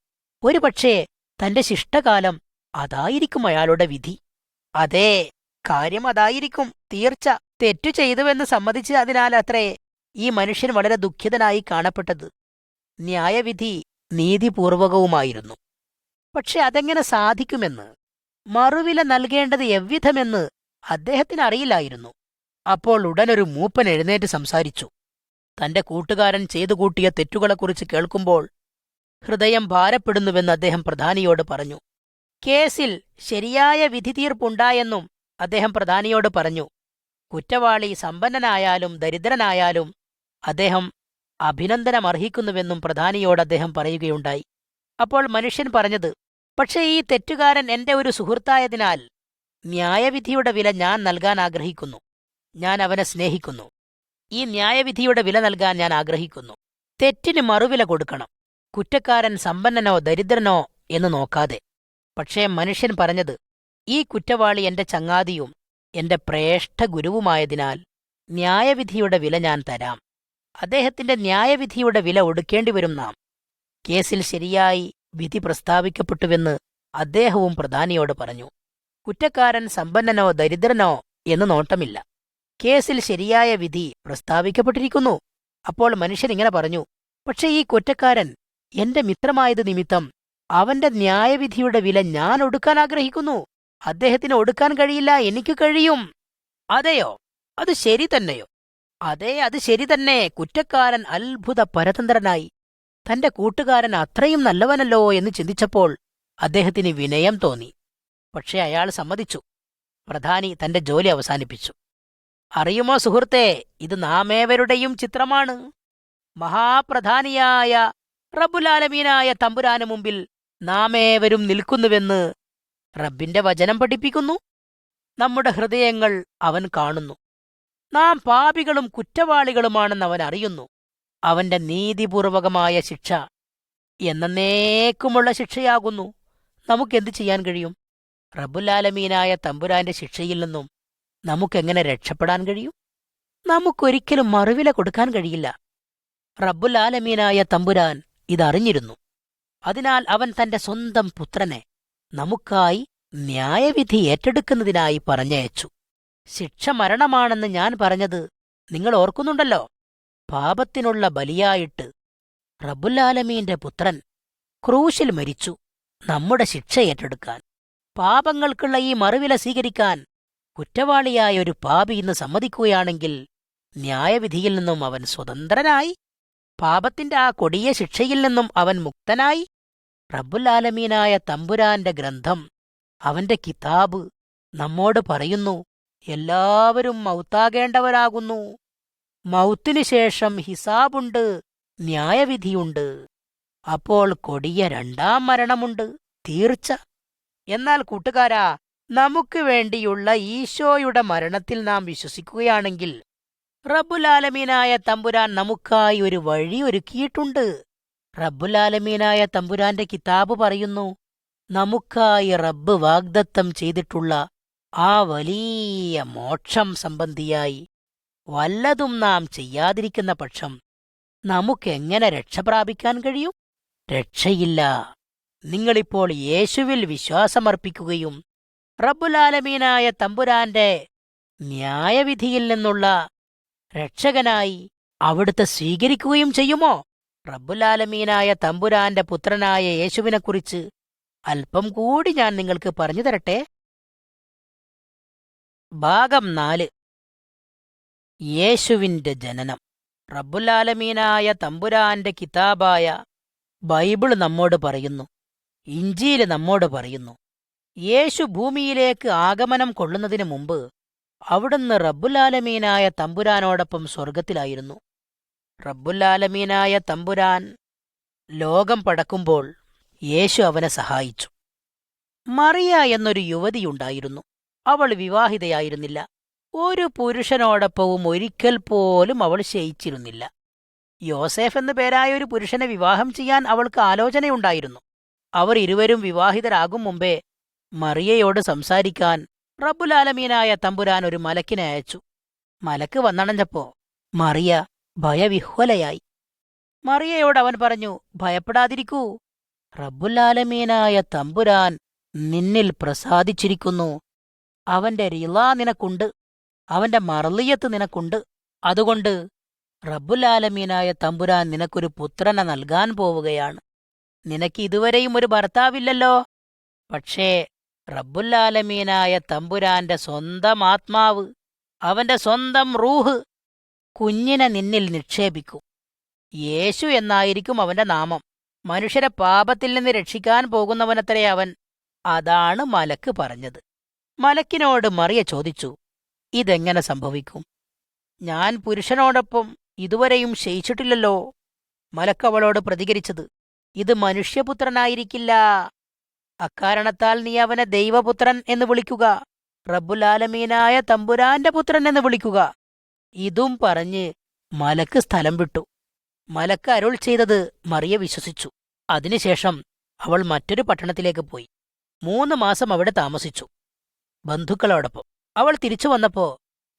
S1: ഒരുപക്ഷേ തന്റെ ശിഷ്ടകാലം അതായിരിക്കും അയാളുടെ വിധി. അതേ, കാര്യം അതായിരിക്കും. തീർച്ച. തെറ്റു ചെയ്തുവെന്ന് സമ്മതിച്ച് അതിനാലത്രേ ഈ മനുഷ്യൻ വളരെ ദുഃഖിതനായി കാണപ്പെട്ടത്. ന്യായവിധി നീതിപൂർവകവുമായിരുന്നു. പക്ഷെ അതെങ്ങനെ സാധിക്കുമെന്ന്, മറുവില നൽകേണ്ടത് എவ்விധമെന്ന് അദ്ദേഹത്തിന് അറിയില്ലായിരുന്നു. അപ്പോൾ ഉടനൊരു മൂപ്പൻ എഴുന്നേറ്റ് സംസാരിച്ചു. തന്റെ കൂട്ടുകാരൻ ചെയ്തു കൂട്ടിയ തെറ്റുകളെക്കുറിച്ച് കേൾക്കുമ്പോൾ ഹൃദയം ഭാരപ്പെടുന്നുവെന്ന് അദ്ദേഹം പ്രധാനിയോട് പറഞ്ഞു. കേസിൽ ശരിയായ വിധിതീർപ്പുണ്ടായെന്നും അദ്ദേഹം പ്രധാനിയോട് പറഞ്ഞു. കുറ്റവാളി സമ്പന്നനായാലും ദരിദ്രനായാലും അദ്ദേഹം അഭിനന്ദനമർഹിക്കുന്നുവെന്നും പ്രധാനിയോട് അദ്ദേഹം പറയുകയുണ്ടായി. അപ്പോൾ മനുഷ്യൻ പറഞ്ഞത്, പക്ഷേ ഈ തെറ്റുകാരൻ എന്റെ ഒരു സുഹൃത്തായതിനാൽ ന്യായവിധിയുടെ വില ഞാൻ നൽകാൻ ആഗ്രഹിക്കുന്നു. ഞാൻ അവനെ സ്നേഹിക്കുന്നു. ഈ ന്യായവിധിയുടെ വില നൽകാൻ ഞാൻ ആഗ്രഹിക്കുന്നു. തെറ്റിന് മറുവില കൊടുക്കണം, കുറ്റക്കാരൻ സമ്പന്നനോ ദരിദ്രനോ എന്ന് നോക്കാതെ. പക്ഷേ മനുഷ്യൻ പറഞ്ഞത്, ഈ കുറ്റവാളി എന്റെ ചങ്ങാതിയും എന്റെ ശ്രേഷ്ഠ ഗുരുവുമായതിനാൽ ന്യായവിധിയുടെ വില ഞാൻ തരാം. അദ്ദേഹത്തിന്റെ ന്യായവിധിയുടെ വില ഒടുക്കേണ്ടിവരും നാം. കേസിൽ ശരിയായി വിധി പ്രസ്താവിക്കപ്പെട്ടുവെന്ന് അദ്ദേഹവും പ്രധാനിയോട് പറഞ്ഞു. കുറ്റക്കാരൻ സമ്പന്നനോ ദരിദ്രനോ എന്ന് നോട്ടമില്ല. കേസിൽ ശരിയായ വിധി പ്രസ്താവിക്കപ്പെട്ടിരിക്കുന്നു. അപ്പോൾ മനുഷ്യൻ ഇങ്ങനെ പറഞ്ഞു, പക്ഷേ ഈ കുറ്റക്കാരൻ എന്റെ മിത്രമായത് നിമിത്തം അവന്റെ ന്യായവിധിയുടെ വില ഞാൻ ഒടുക്കാൻ ആഗ്രഹിക്കുന്നു. അദ്ദേഹത്തിന് ഒടുക്കാൻ കഴിയില്ല, എനിക്ക് കഴിയും. അതെയോ? അത് ശരി തന്നെയോ? അതെ, അത് ശരി തന്നെ. കുറ്റക്കാരൻ അത്ഭുത പരതന്ത്രനായി. തന്റെ കൂട്ടുകാരൻ അത്രയും നല്ലവനല്ലോ എന്ന് ചിന്തിച്ചപ്പോൾ അദ്ദേഹത്തിന് വിനയം തോന്നി. പക്ഷേ അയാൾ സമ്മതിച്ചു. പ്രധാനി തന്റെ ജോലി അവസാനിപ്പിച്ചു. അറിയുമോ സുഹൃത്തേ, ഇത് നാമേവരുടെയും ചിത്രമാണ്. മഹാപ്രധാനിയായ റബ്ബുൽ ആലമീനായ തമ്പുരാന് മുമ്പിൽ നാമേവരും നിൽക്കുന്നുവെന്ന് റബ്ബിന്റെ വചനം പഠിപ്പിക്കുന്നു. നമ്മുടെ ഹൃദയങ്ങൾ അവൻ കാണുന്നു. നാം പാപികളും കുറ്റവാളികളുമാണെന്ന് അവൻ അറിയുന്നു. അവന്റെ നീതിപൂർവകമായ ശിക്ഷ എന്നേക്കുമുള്ള ശിക്ഷയാകുന്നു. നമുക്കെന്ത് ചെയ്യാൻ കഴിയും? റബ്ബുൽ തമ്പുരാന്റെ ശിക്ഷയിൽ നിന്നും നമുക്കെങ്ങനെ രക്ഷപ്പെടാൻ കഴിയും? നമുക്കൊരിക്കലും മറുവില കൊടുക്കാൻ കഴിയില്ല. റബ്ബുൽ തമ്പുരാൻ ഇതറിഞ്ഞിരുന്നു. അതിനാൽ അവൻ തന്റെ സ്വന്തം പുത്രനെ നമുക്കായി ന്യായവിധി ഏറ്റെടുക്കുന്നതിനായി പറഞ്ഞയച്ചു. ശിക്ഷ മരണമാണെന്ന് ഞാൻ പറഞ്ഞത് നിങ്ങൾ ഓർക്കുന്നുണ്ടല്ലോ. പാപത്തിനുള്ള ബലിയായിട്ട് റബ്ബുൽ പുത്രൻ ക്രൂശിൽ മരിച്ചു, നമ്മുടെ ശിക്ഷ ഏറ്റെടുക്കാൻ. പാപങ്ങൾക്കുള്ള ഈ മറുവില സ്വീകരിക്കാൻ കുറ്റവാളിയായ ഒരു പാപി ഇന്ന് സമ്മതിക്കുകയാണെങ്കിൽ ന്യായവിധിയിൽ നിന്നും അവൻ സ്വതന്ത്രനായി, പാപത്തിന്റെ ആ കൊടിയ ശിക്ഷയിൽ നിന്നും അവൻ മുക്തനായി. റബ്ബുൽ തമ്പുരാന്റെ ഗ്രന്ഥം, അവന്റെ കിതാബ് നമ്മോട് പറയുന്നു, എല്ലാവരും മൗത്താകേണ്ടവരാകുന്നു. മൗത്തിനു ശേഷം ഹിസാബുണ്ട്, ന്യായവിധിയുണ്ട്. അപ്പോൾ കൊടിയ രണ്ടാം മരണമുണ്ട്, തീർച്ച. എന്നാൽ കൂട്ടുകാരാ, നമുക്ക് വേണ്ടിയുള്ള ഈശോയുടെ മരണത്തിൽ നാം വിശ്വസിക്കുകയാണെങ്കിൽ റബ്ബുൽ തമ്പുരാൻ നമുക്കായി ഒരു വഴി ഒരുക്കിയിട്ടുണ്ട്. റബ്ബുൽ തമ്പുരാന്റെ കിതാബ് പറയുന്നു, നമുക്കായി റബ്ബ് വാഗ്ദത്തം ചെയ്തിട്ടുള്ള ആ വലിയ മോക്ഷം സംബന്ധിയായി വല്ലതും നാം ചെയ്യാതിരിക്കുന്ന പക്ഷം നമുക്കെങ്ങനെ രക്ഷ പ്രാപിക്കാൻ കഴിയും? രക്ഷയില്ല. നിങ്ങളിപ്പോൾ യേശുവിൽ വിശ്വാസമർപ്പിക്കുകയും റബ്ബുൽ തമ്പുരാന്റെ ന്യായവിധിയിൽ നിന്നുള്ള രക്ഷകനായി അവിടുത്തെ സ്വീകരിക്കുകയും ചെയ്യുമോ? റബ്ബുൽ തമ്പുരാന്റെ പുത്രനായ യേശുവിനെക്കുറിച്ച് അല്പം കൂടി ഞാൻ നിങ്ങൾക്ക് പറഞ്ഞു തരട്ടെ. ഭാഗം 4. യേശുവിന്റെ ജനനം. റബ്ബുൽ തമ്പുരാന്റെ കിതാബായ ബൈബിൾ നമ്മോട് പറയുന്നു, ഇഞ്ചീല് നമ്മോട് പറയുന്നു, യേശു ഭൂമിയിലേക്ക് ആഗമനം കൊള്ളുന്നതിനു മുമ്പ് അവിടുന്ന് റബ്ബുൽ തമ്പുരാനോടൊപ്പം സ്വർഗത്തിലായിരുന്നു. റബ്ബുൽ തമ്പുരാൻ ലോകം പടക്കുമ്പോൾ യേശു അവനെ സഹായിച്ചു. മറിയ എന്നൊരു യുവതിയുണ്ടായിരുന്നു. അവൾ വിവാഹിതയായിരുന്നില്ല. ഒരു പുരുഷനോടൊപ്പവും ഒരിക്കൽ പോലും അവൾ ശയിച്ചിരുന്നില്ല. യോസേഫ് എന്നു പേരായ ഒരു പുരുഷനെ വിവാഹം ചെയ്യാൻ അവൾക്ക് ആലോചനയുണ്ടായിരുന്നു. അവർ ഇരുവരും വിവാഹിതരാകും മുമ്പേ മറിയയോട് സംസാരിക്കാൻ റബ്ബുൽ തമ്പുരാൻ ഒരു മലക്കിനെ അയച്ചു. മലക്ക് വന്നണഞ്ഞപ്പോ മറിയ ഭയവിഹ്വലയായി. മറിയയോട് അവൻ പറഞ്ഞു, ഭയപ്പെടാതിരിക്കൂ, റബ്ബുൽ തമ്പുരാൻ നിന്നിൽ പ്രസാദിച്ചിരിക്കുന്നു. അവന്റെ റിള നിനക്കുണ്ട്, അവന്റെ മർളിയത്ത് നിനക്കുണ്ട്. അതുകൊണ്ട് റബ്ബുൽ തമ്പുരാൻ നിനക്കൊരു പുത്രനെ നൽകാൻ പോവുകയാണ്. നിനക്ക് ഇതുവരെയും ഒരു ഭർത്താവില്ലല്ലോ. പക്ഷേ റബ്ബുൽ തമ്പുരാന്റെ സ്വന്തം ആത്മാവ്, അവന്റെ സ്വന്തം റൂഹ് കുഞ്ഞിനെ നിന്നിൽ നിക്ഷേപിക്കും. യേശു എന്നായിരിക്കും അവന്റെ നാമം. മനുഷ്യരെ പാപത്തിൽ നിന്ന് രക്ഷിക്കാൻ പോകുന്നവനത്രേ അവൻ. അതാണ് മലക്ക് പറഞ്ഞത്. മലക്കിനോട് മറിയ ചോദിച്ചു, ഇതെങ്ങനെ സംഭവിക്കും? ഞാൻ പുരുഷനോടൊപ്പം ഇതുവരെയും ശയിച്ചിട്ടില്ലല്ലോ. മലക്കവളോട് പ്രതികരിച്ചത്, ഇത് മനുഷ്യപുത്രനായിരിക്കില്ല. അക്കാരണത്താൽ നീ അവനെ ദൈവപുത്രൻ എന്ന് വിളിക്കുക, റബ്ബുൽ തമ്പുരാന്റെ പുത്രൻ എന്ന് വിളിക്കുക. ഇതും പറഞ്ഞ് മലക്ക് സ്ഥലം വിട്ടു. മലക്ക് അരുൾ ചെയ്തത് മറിയ വിശ്വസിച്ചു. അതിനുശേഷം അവൾ മറ്റൊരു പട്ടണത്തിലേക്ക് പോയി 3 മാസം അവിടെ താമസിച്ചു, ബന്ധുക്കളോടൊപ്പം. അവൾ തിരിച്ചു വന്നപ്പോ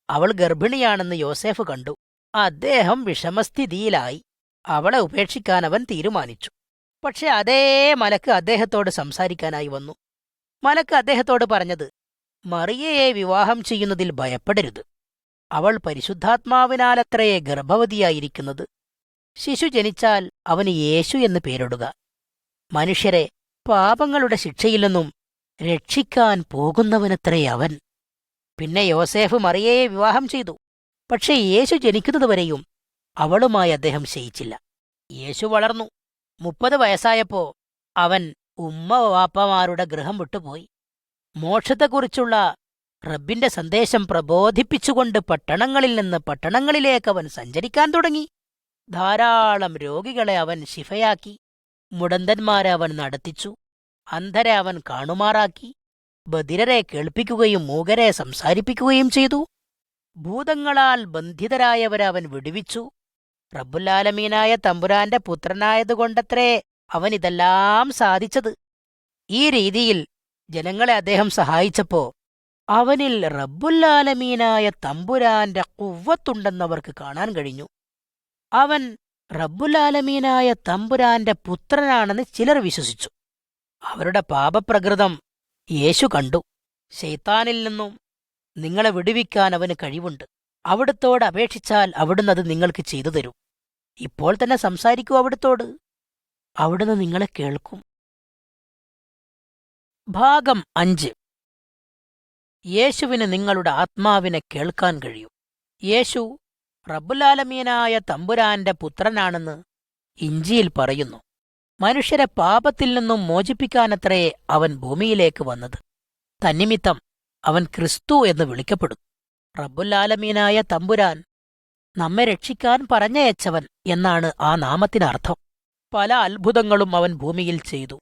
S1: അവൾ ഗർഭിണിയാണെന്ന് യോസേഫ് കണ്ടു. അദ്ദേഹം വിഷമസ്ഥിതിയിലായി. അവളെ ഉപേക്ഷിക്കാൻ അവൻ തീരുമാനിച്ചു. പക്ഷെ അതേ മലക്ക് അദ്ദേഹത്തോട് സംസാരിക്കാനായി വന്നു. മലക്ക് അദ്ദേഹത്തോട് പറഞ്ഞത്, മറിയയെ വിവാഹം ചെയ്യുന്നതിൽ ഭയപ്പെടരുത്. അവൾ പരിശുദ്ധാത്മാവിനാലത്രയെ ഗർഭവതിയായിരിക്കുന്നത്. ശിശു ജനിച്ചാൽ അവന് യേശു എന്ന് പേരിടുക. മനുഷ്യരെ പാപങ്ങളുടെ ശിക്ഷയിൽ നിന്നും രക്ഷിക്കാൻ പോകുന്നവനത്രേ അവൻ. പിന്നെ യോസേഫ് മറിയയെ വിവാഹം ചെയ്തു. പക്ഷേ യേശു ജനിക്കുന്നതുവരെയും അവളുമായി അദ്ദേഹം ശയിച്ചില്ല. യേശു വളർന്നു. 30 വയസ്സായപ്പോ അവൻ വാപ്പമാരുടെ ഗൃഹം വിട്ടുപോയി. മോക്ഷത്തെക്കുറിച്ചുള്ള റബ്ബിന്റെ സന്ദേശം പ്രബോധിപ്പിച്ചുകൊണ്ട് പട്ടണങ്ങളിൽ നിന്ന് പട്ടണങ്ങളിലേക്ക് അവൻ സഞ്ചരിക്കാൻ തുടങ്ങി. ധാരാളം രോഗികളെ അവൻ ശിഫയാക്കി. മുടന്തന്മാരെ അവൻ നടത്തിച്ചു. അന്ധരെ അവൻ കാണുമാറാക്കി. ബധിരരെ കേൾപ്പിക്കുകയും മൂകരെ സംസാരിപ്പിക്കുകയും ചെയ്തു. ഭൂതങ്ങളാൽ ബന്ധിതരായവരെ അവൻ വിടുവിച്ചു. റബ്ബുൽ തമ്പുരാന്റെ പുത്രനായതുകൊണ്ടത്രേ അവൻ ഇതെല്ലാം സാധിച്ചത്. ഈ രീതിയിൽ ജനങ്ങളെ അദ്ദേഹം സഹായിച്ചപ്പോ അവനിൽ റബ്ബുല്ലാലമീനായ തമ്പുരാന്റെ ഖുവ്വത്തുണ്ടെന്നവർക്ക് കാണാൻ കഴിഞ്ഞു. അവൻ റബ്ബുലാലമീനായ തമ്പുരാന്റെ പുത്രനാണെന്ന് ചിലർ വിശ്വസിച്ചു. അവരുടെ പാപപ്രകൃതം യേശു കണ്ടു. ശൈത്താനിൽ നിന്നും നിങ്ങളെ വിടുവിക്കാൻ അവന് കഴിവുണ്ട്. അവിടുത്തോട് അപേക്ഷിച്ചാൽ അവിടുന്ന് അത് നിങ്ങൾക്ക് ചെയ്തു തരും. ഇപ്പോൾ തന്നെ സംസാരിക്കൂ അവിടുത്തോട്, അവിടുന്ന് നിങ്ങളെ കേൾക്കും. ഭാഗം 5. യേശുവിന് നിങ്ങളുടെ ആത്മാവിനെ കേൾക്കാൻ കഴിയും. യേശു റബ്ബുലാലമീനായ തമ്പുരാന്റെ പുത്രനാണെന്ന് ഇഞ്ചിയിൽ പറയുന്നു. മനുഷ്യരെ പാപത്തിൽ നിന്നും മോചിപ്പിക്കാനത്രേ അവൻ ഭൂമിയിലേക്ക് വന്നത്. തന്നിമിത്തം അവൻ ക്രിസ്തു എന്ന് വിളിക്കപ്പെടുന്നു. റബ്ബുലാലമീനായ തമ്പുരാൻ നമ്മെ രക്ഷിക്കാൻ പറഞ്ഞയച്ചവൻ എന്നാണ് ആ നാമത്തിനർത്ഥം. പല അത്ഭുതങ്ങളും അവൻ ഭൂമിയിൽ ചെയ്തു.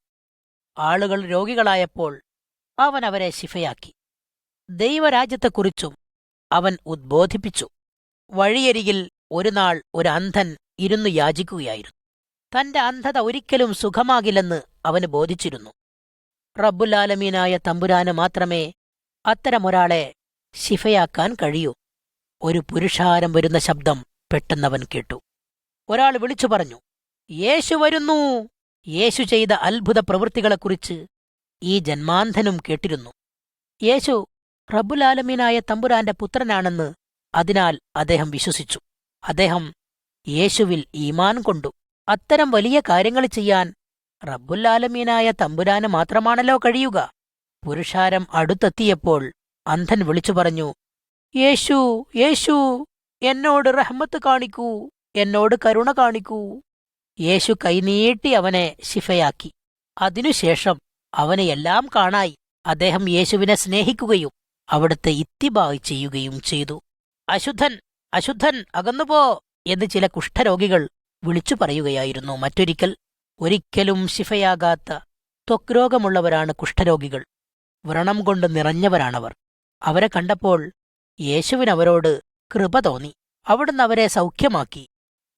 S1: ആളുകൾ രോഗികളായപ്പോൾ അവൻ അവരെ ശിഫയാക്കി. ദൈവരാജ്യത്തെക്കുറിച്ചും അവൻ ഉദ്ബോധിപ്പിച്ചു. വഴിയരികിൽ ഒരുനാൾ ഒരു അന്ധൻ ഇരുന്നു യാചിക്കുകയായിരുന്നു. തന്റെ അന്ധത ഒരിക്കലും സുഖമാകില്ലെന്ന് അവന് ബോധിച്ചിരുന്നു. റബ്ബുലാലമീനായ തമ്പുരാന് മാത്രമേ അത്തരമൊരാളെ ശിഫയാക്കാൻ കഴിയൂ. ഒരു പുരുഷാരം വരുന്ന ശബ്ദം പെട്ടെന്നവൻ കേട്ടു. ഒരാൾ വിളിച്ചു പറഞ്ഞു, യേശു വരുന്നു. യേശു ചെയ്ത അത്ഭുത പ്രവൃത്തികളെക്കുറിച്ച് ഈ ജന്മാന്ധനും കേട്ടിരുന്നു. യേശു റബ്ബുലാലമീനായ തമ്പുരാന്റെ പുത്രനാണെന്ന് അതിനാൽ അദ്ദേഹം വിശ്വസിച്ചു. അദ്ദേഹം യേശുവിൽ ഈമാൻ കൊണ്ടു. അത്തരം വലിയ കാര്യങ്ങൾ ചെയ്യാൻ റബ്ബുലാലമീനായ തമ്പുരാന് മാത്രമാണല്ലോ കഴിയുക. പുരുഷാരം അടുത്തെത്തിയപ്പോൾ അന്ധൻ വിളിച്ചു പറഞ്ഞു, യേശു, യേശു, എന്നോട് റഹ്മത്ത് കാണിക്കൂ, എന്നോട് കരുണ കാണിക്കൂ. യേശു കൈനീട്ടി അവനെ ശിഫയാക്കി. അതിനുശേഷം അവന് എല്ലാം കാണായി. അദ്ദേഹം യേശുവിനെ സ്നേഹിക്കുകയും അവിടുത്തെ ഇത്തിബായ് ചെയ്യുകയും ചെയ്തു. അശുദ്ധൻ, അശുദ്ധൻ, അകന്നുപോ എന്ന് ചില കുഷ്ഠരോഗികൾ വിളിച്ചു പറയുകയായിരുന്നു. ഒരിക്കലും ശിഫയാകാത്ത ത്വക്ക് രോഗമുള്ളവരാണ് കുഷ്ഠരോഗികൾ. വ്രണം കൊണ്ട് നിറഞ്ഞവരാണവർ. അവരെ കണ്ടപ്പോൾ യേശുവിനവരോട് കൃപ തോന്നി. അവിടുന്ന് അവരെ സൗഖ്യമാക്കി.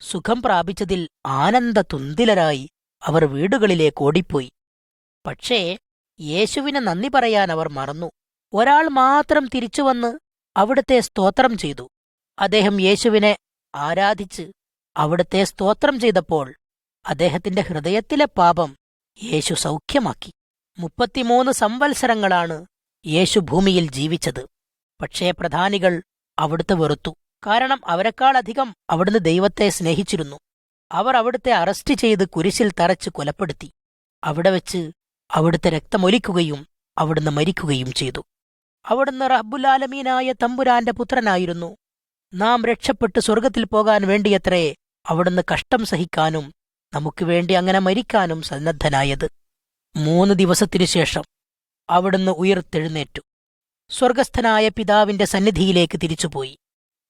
S1: സുഖം പ്രാപിച്ചതിൽ ആനന്ദതുന്തിലരായി അവർ വീടുകളിലേക്ക് ഓടിപ്പോയി. പക്ഷേ യേശുവിന് നന്ദി പറയാൻ അവർ മറന്നു. ഒരാൾ മാത്രം തിരിച്ചുവന്ന് അവിടുത്തെ സ്തോത്രം ചെയ്തു. അദ്ദേഹം യേശുവിനെ ആരാധിച്ച് അവിടുത്തെ സ്തോത്രം ചെയ്തപ്പോൾ അദ്ദേഹത്തിന്റെ ഹൃദയത്തിലെ പാപം യേശു സൗഖ്യമാക്കി. 33 സംവത്സരങ്ങളാണ് യേശു ഭൂമിയിൽ ജീവിച്ചത്. പക്ഷേ പ്രധാനികൾ അവിടുത്തെ വെറുത്തു. കാരണം അവരെക്കാളധികം അവിടുന്ന് ദൈവത്തെ സ്നേഹിച്ചിരുന്നു. അവർ അവിടുത്തെ അറസ്റ്റ് ചെയ്ത് കുരിശിൽ തറച്ച് കൊലപ്പെടുത്തി. അവിടെ വെച്ച് അവിടുത്തെ രക്തമൊലിക്കുകയും അവിടുന്ന് മരിക്കുകയും ചെയ്തു. അവിടുന്ന് റബ്ബുലാലമീനായ തമ്പുരാന്റെ പുത്രനായിരുന്നു. നാം രക്ഷപ്പെട്ട് സ്വർഗത്തിൽ പോകാൻ വേണ്ടിയത്രേ അവിടുന്ന് കഷ്ടം സഹിക്കാനും നമുക്ക് വേണ്ടി അങ്ങനെ മരിക്കാനും സന്നദ്ധനായത്. 3 ദിവസത്തിനു ശേഷം അവിടുന്ന് ഉയിർത്തെഴുന്നേറ്റു. സ്വർഗസ്ഥനായ പിതാവിന്റെ സന്നിധിയിലേക്ക് തിരിച്ചുപോയി.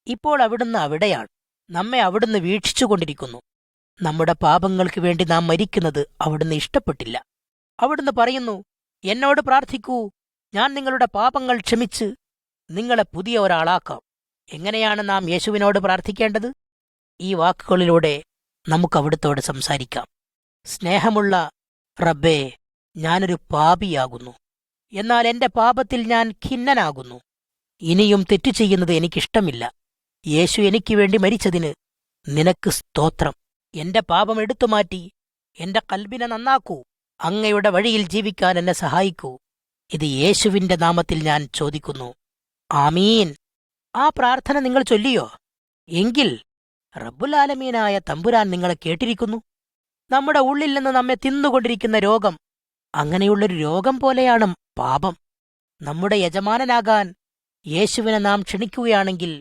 S1: ഇപ്പോൾ അവിടുന്ന് അവിടെയാണ്. നമ്മെ അവിടുന്ന് വീക്ഷിച്ചുകൊണ്ടിരിക്കുന്നു. നമ്മുടെ പാപങ്ങൾക്ക് വേണ്ടി നാം മരിക്കുന്നത് അവിടുന്ന് ഇഷ്ടപ്പെട്ടില്ല. അവിടുന്ന് പറയുന്നു, എന്നോട് പ്രാർത്ഥിക്കൂ, ഞാൻ നിങ്ങളുടെ പാപങ്ങൾ ക്ഷമിച്ച് നിങ്ങളെ പുതിയ ഒരാളാക്കാം. എങ്ങനെയാണ് നാം യേശുവിനോട് പ്രാർത്ഥിക്കേണ്ടത്? ഈ വാക്കുകളിലൂടെ നമുക്കവിടുത്തോട് സംസാരിക്കാം. സ്നേഹമുള്ള റബ്ബേ, ഞാനൊരു പാപിയാകുന്നു. എന്നാൽ എന്റെ പാപത്തിൽ ഞാൻ ഖിന്നനാകുന്നു. ഇനിയും തെറ്റു ചെയ്യുന്നത് എനിക്കിഷ്ടമില്ല. യേശു എനിക്കു വേണ്ടി മരിച്ചതിന് നിനക്ക് സ്തോത്രം. എന്റെ പാപം എടുത്തുമാറ്റി എന്റെ കൽബിനെ നന്നാക്കൂ. അങ്ങയുടെ വഴിയിൽ ജീവിക്കാൻ എന്നെ സഹായിക്കൂ. ഇത് യേശുവിന്റെ നാമത്തിൽ ഞാൻ ചോദിക്കുന്നു. ആമീൻ. ആ പ്രാർത്ഥന നിങ്ങൾ ചൊല്ലിയോ? എങ്കിൽ റബ്ബുലാലമീനായ തമ്പുരാൻ നിങ്ങളെ കേട്ടിരിക്കുന്നു. നമ്മുടെ ഉള്ളിൽ നിന്ന് നമ്മെ തിന്നുകൊണ്ടിരിക്കുന്ന രോഗം, അങ്ങനെയുള്ളൊരു രോഗം പോലെയാണ് പാപം. നമ്മുടെ യജമാനനാകാൻ യേശുവിനെ നാം ക്ഷണിക്കുകയാണെങ്കിൽ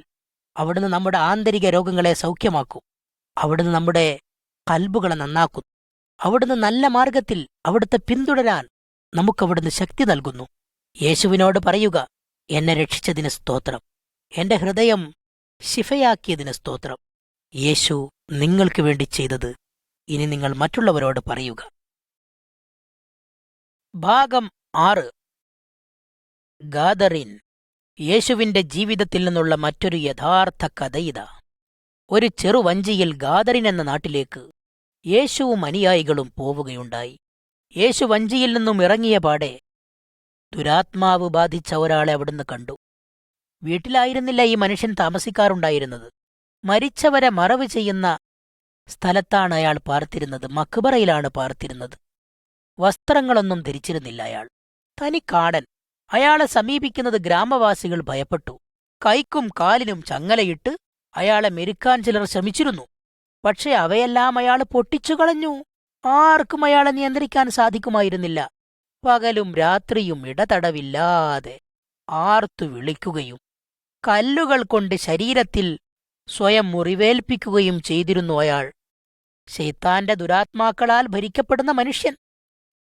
S1: അവിടുന്ന് നമ്മുടെ ആന്തരിക രോഗങ്ങളെ സൗഖ്യമാക്കും. അവിടുന്ന് നമ്മുടെ കൽബുകളെ നന്നാക്കും. അവിടുന്ന് നല്ല മാർഗത്തിൽ അവിടുത്തെ പിന്തുടരാൻ നമുക്കവിടുന്ന് ശക്തി നൽകുന്നു. യേശുവിനോട് പറയുക, എന്നെ രക്ഷിച്ചതിന് സ്തോത്രം, എന്റെ ഹൃദയം ശിഫയാക്കിയതിന് സ്തോത്രം. യേശു നിങ്ങൾക്ക് വേണ്ടി ചെയ്തത് ഇനി നിങ്ങൾ മറ്റുള്ളവരോട് പറയുക. ഭാഗം 6. ഗാദറിൻ. യേശുവിന്റെ ജീവിതത്തിൽ നിന്നുള്ള മറ്റൊരു യഥാർത്ഥ കഥയിതാ. ഒരു ചെറുവഞ്ചിയിൽ ഗാദറിൻ എന്ന നാട്ടിലേക്ക് യേശുവും അനുയായികളും പോവുകയുണ്ടായി. യേശു വഞ്ചിയിൽ നിന്നും ഇറങ്ങിയ പാടെ ദുരാത്മാവ് ബാധിച്ച ഒരാളെ അവിടുന്ന് കണ്ടു. വീട്ടിലായിരുന്നില്ല ഈ മനുഷ്യൻ താമസിക്കാറുണ്ടായിരുന്നത്. മരിച്ചവരെ മറവ് ചെയ്യുന്ന സ്ഥലത്താണ് അയാൾ പാർത്തിരുന്നത്, മക്ബറയിലാണ് പാർത്തിരുന്നത്. വസ്ത്രങ്ങളൊന്നും ധരിച്ചിരുന്നില്ല അയാൾ. തനിക്കാടൻ. അയാളെ സമീപിക്കുന്നത് ഗ്രാമവാസികൾ ഭയപ്പെട്ടു. കൈക്കും കാലിനും ചങ്ങലയിട്ട് അയാളെ മെരുക്കാൻ ചിലർ ശ്രമിച്ചിരുന്നു. പക്ഷെ അവയെല്ലാം അയാൾ പൊട്ടിച്ചു കളഞ്ഞു. ആർക്കും അയാളെ നിയന്ത്രിക്കാൻ സാധിക്കുമായിരുന്നില്ല. പകലും രാത്രിയും ഇടതടവില്ലാതെ ആർത്തു വിളിക്കുകയും കല്ലുകൾ കൊണ്ട് ശരീരത്തിൽ സ്വയം മുറിവേൽപ്പിക്കുകയും ചെയ്തിരുന്നു അയാൾ. ശൈത്താന്റെ ദുരാത്മാക്കളാൽ ഭരിക്കപ്പെടുന്ന മനുഷ്യൻ.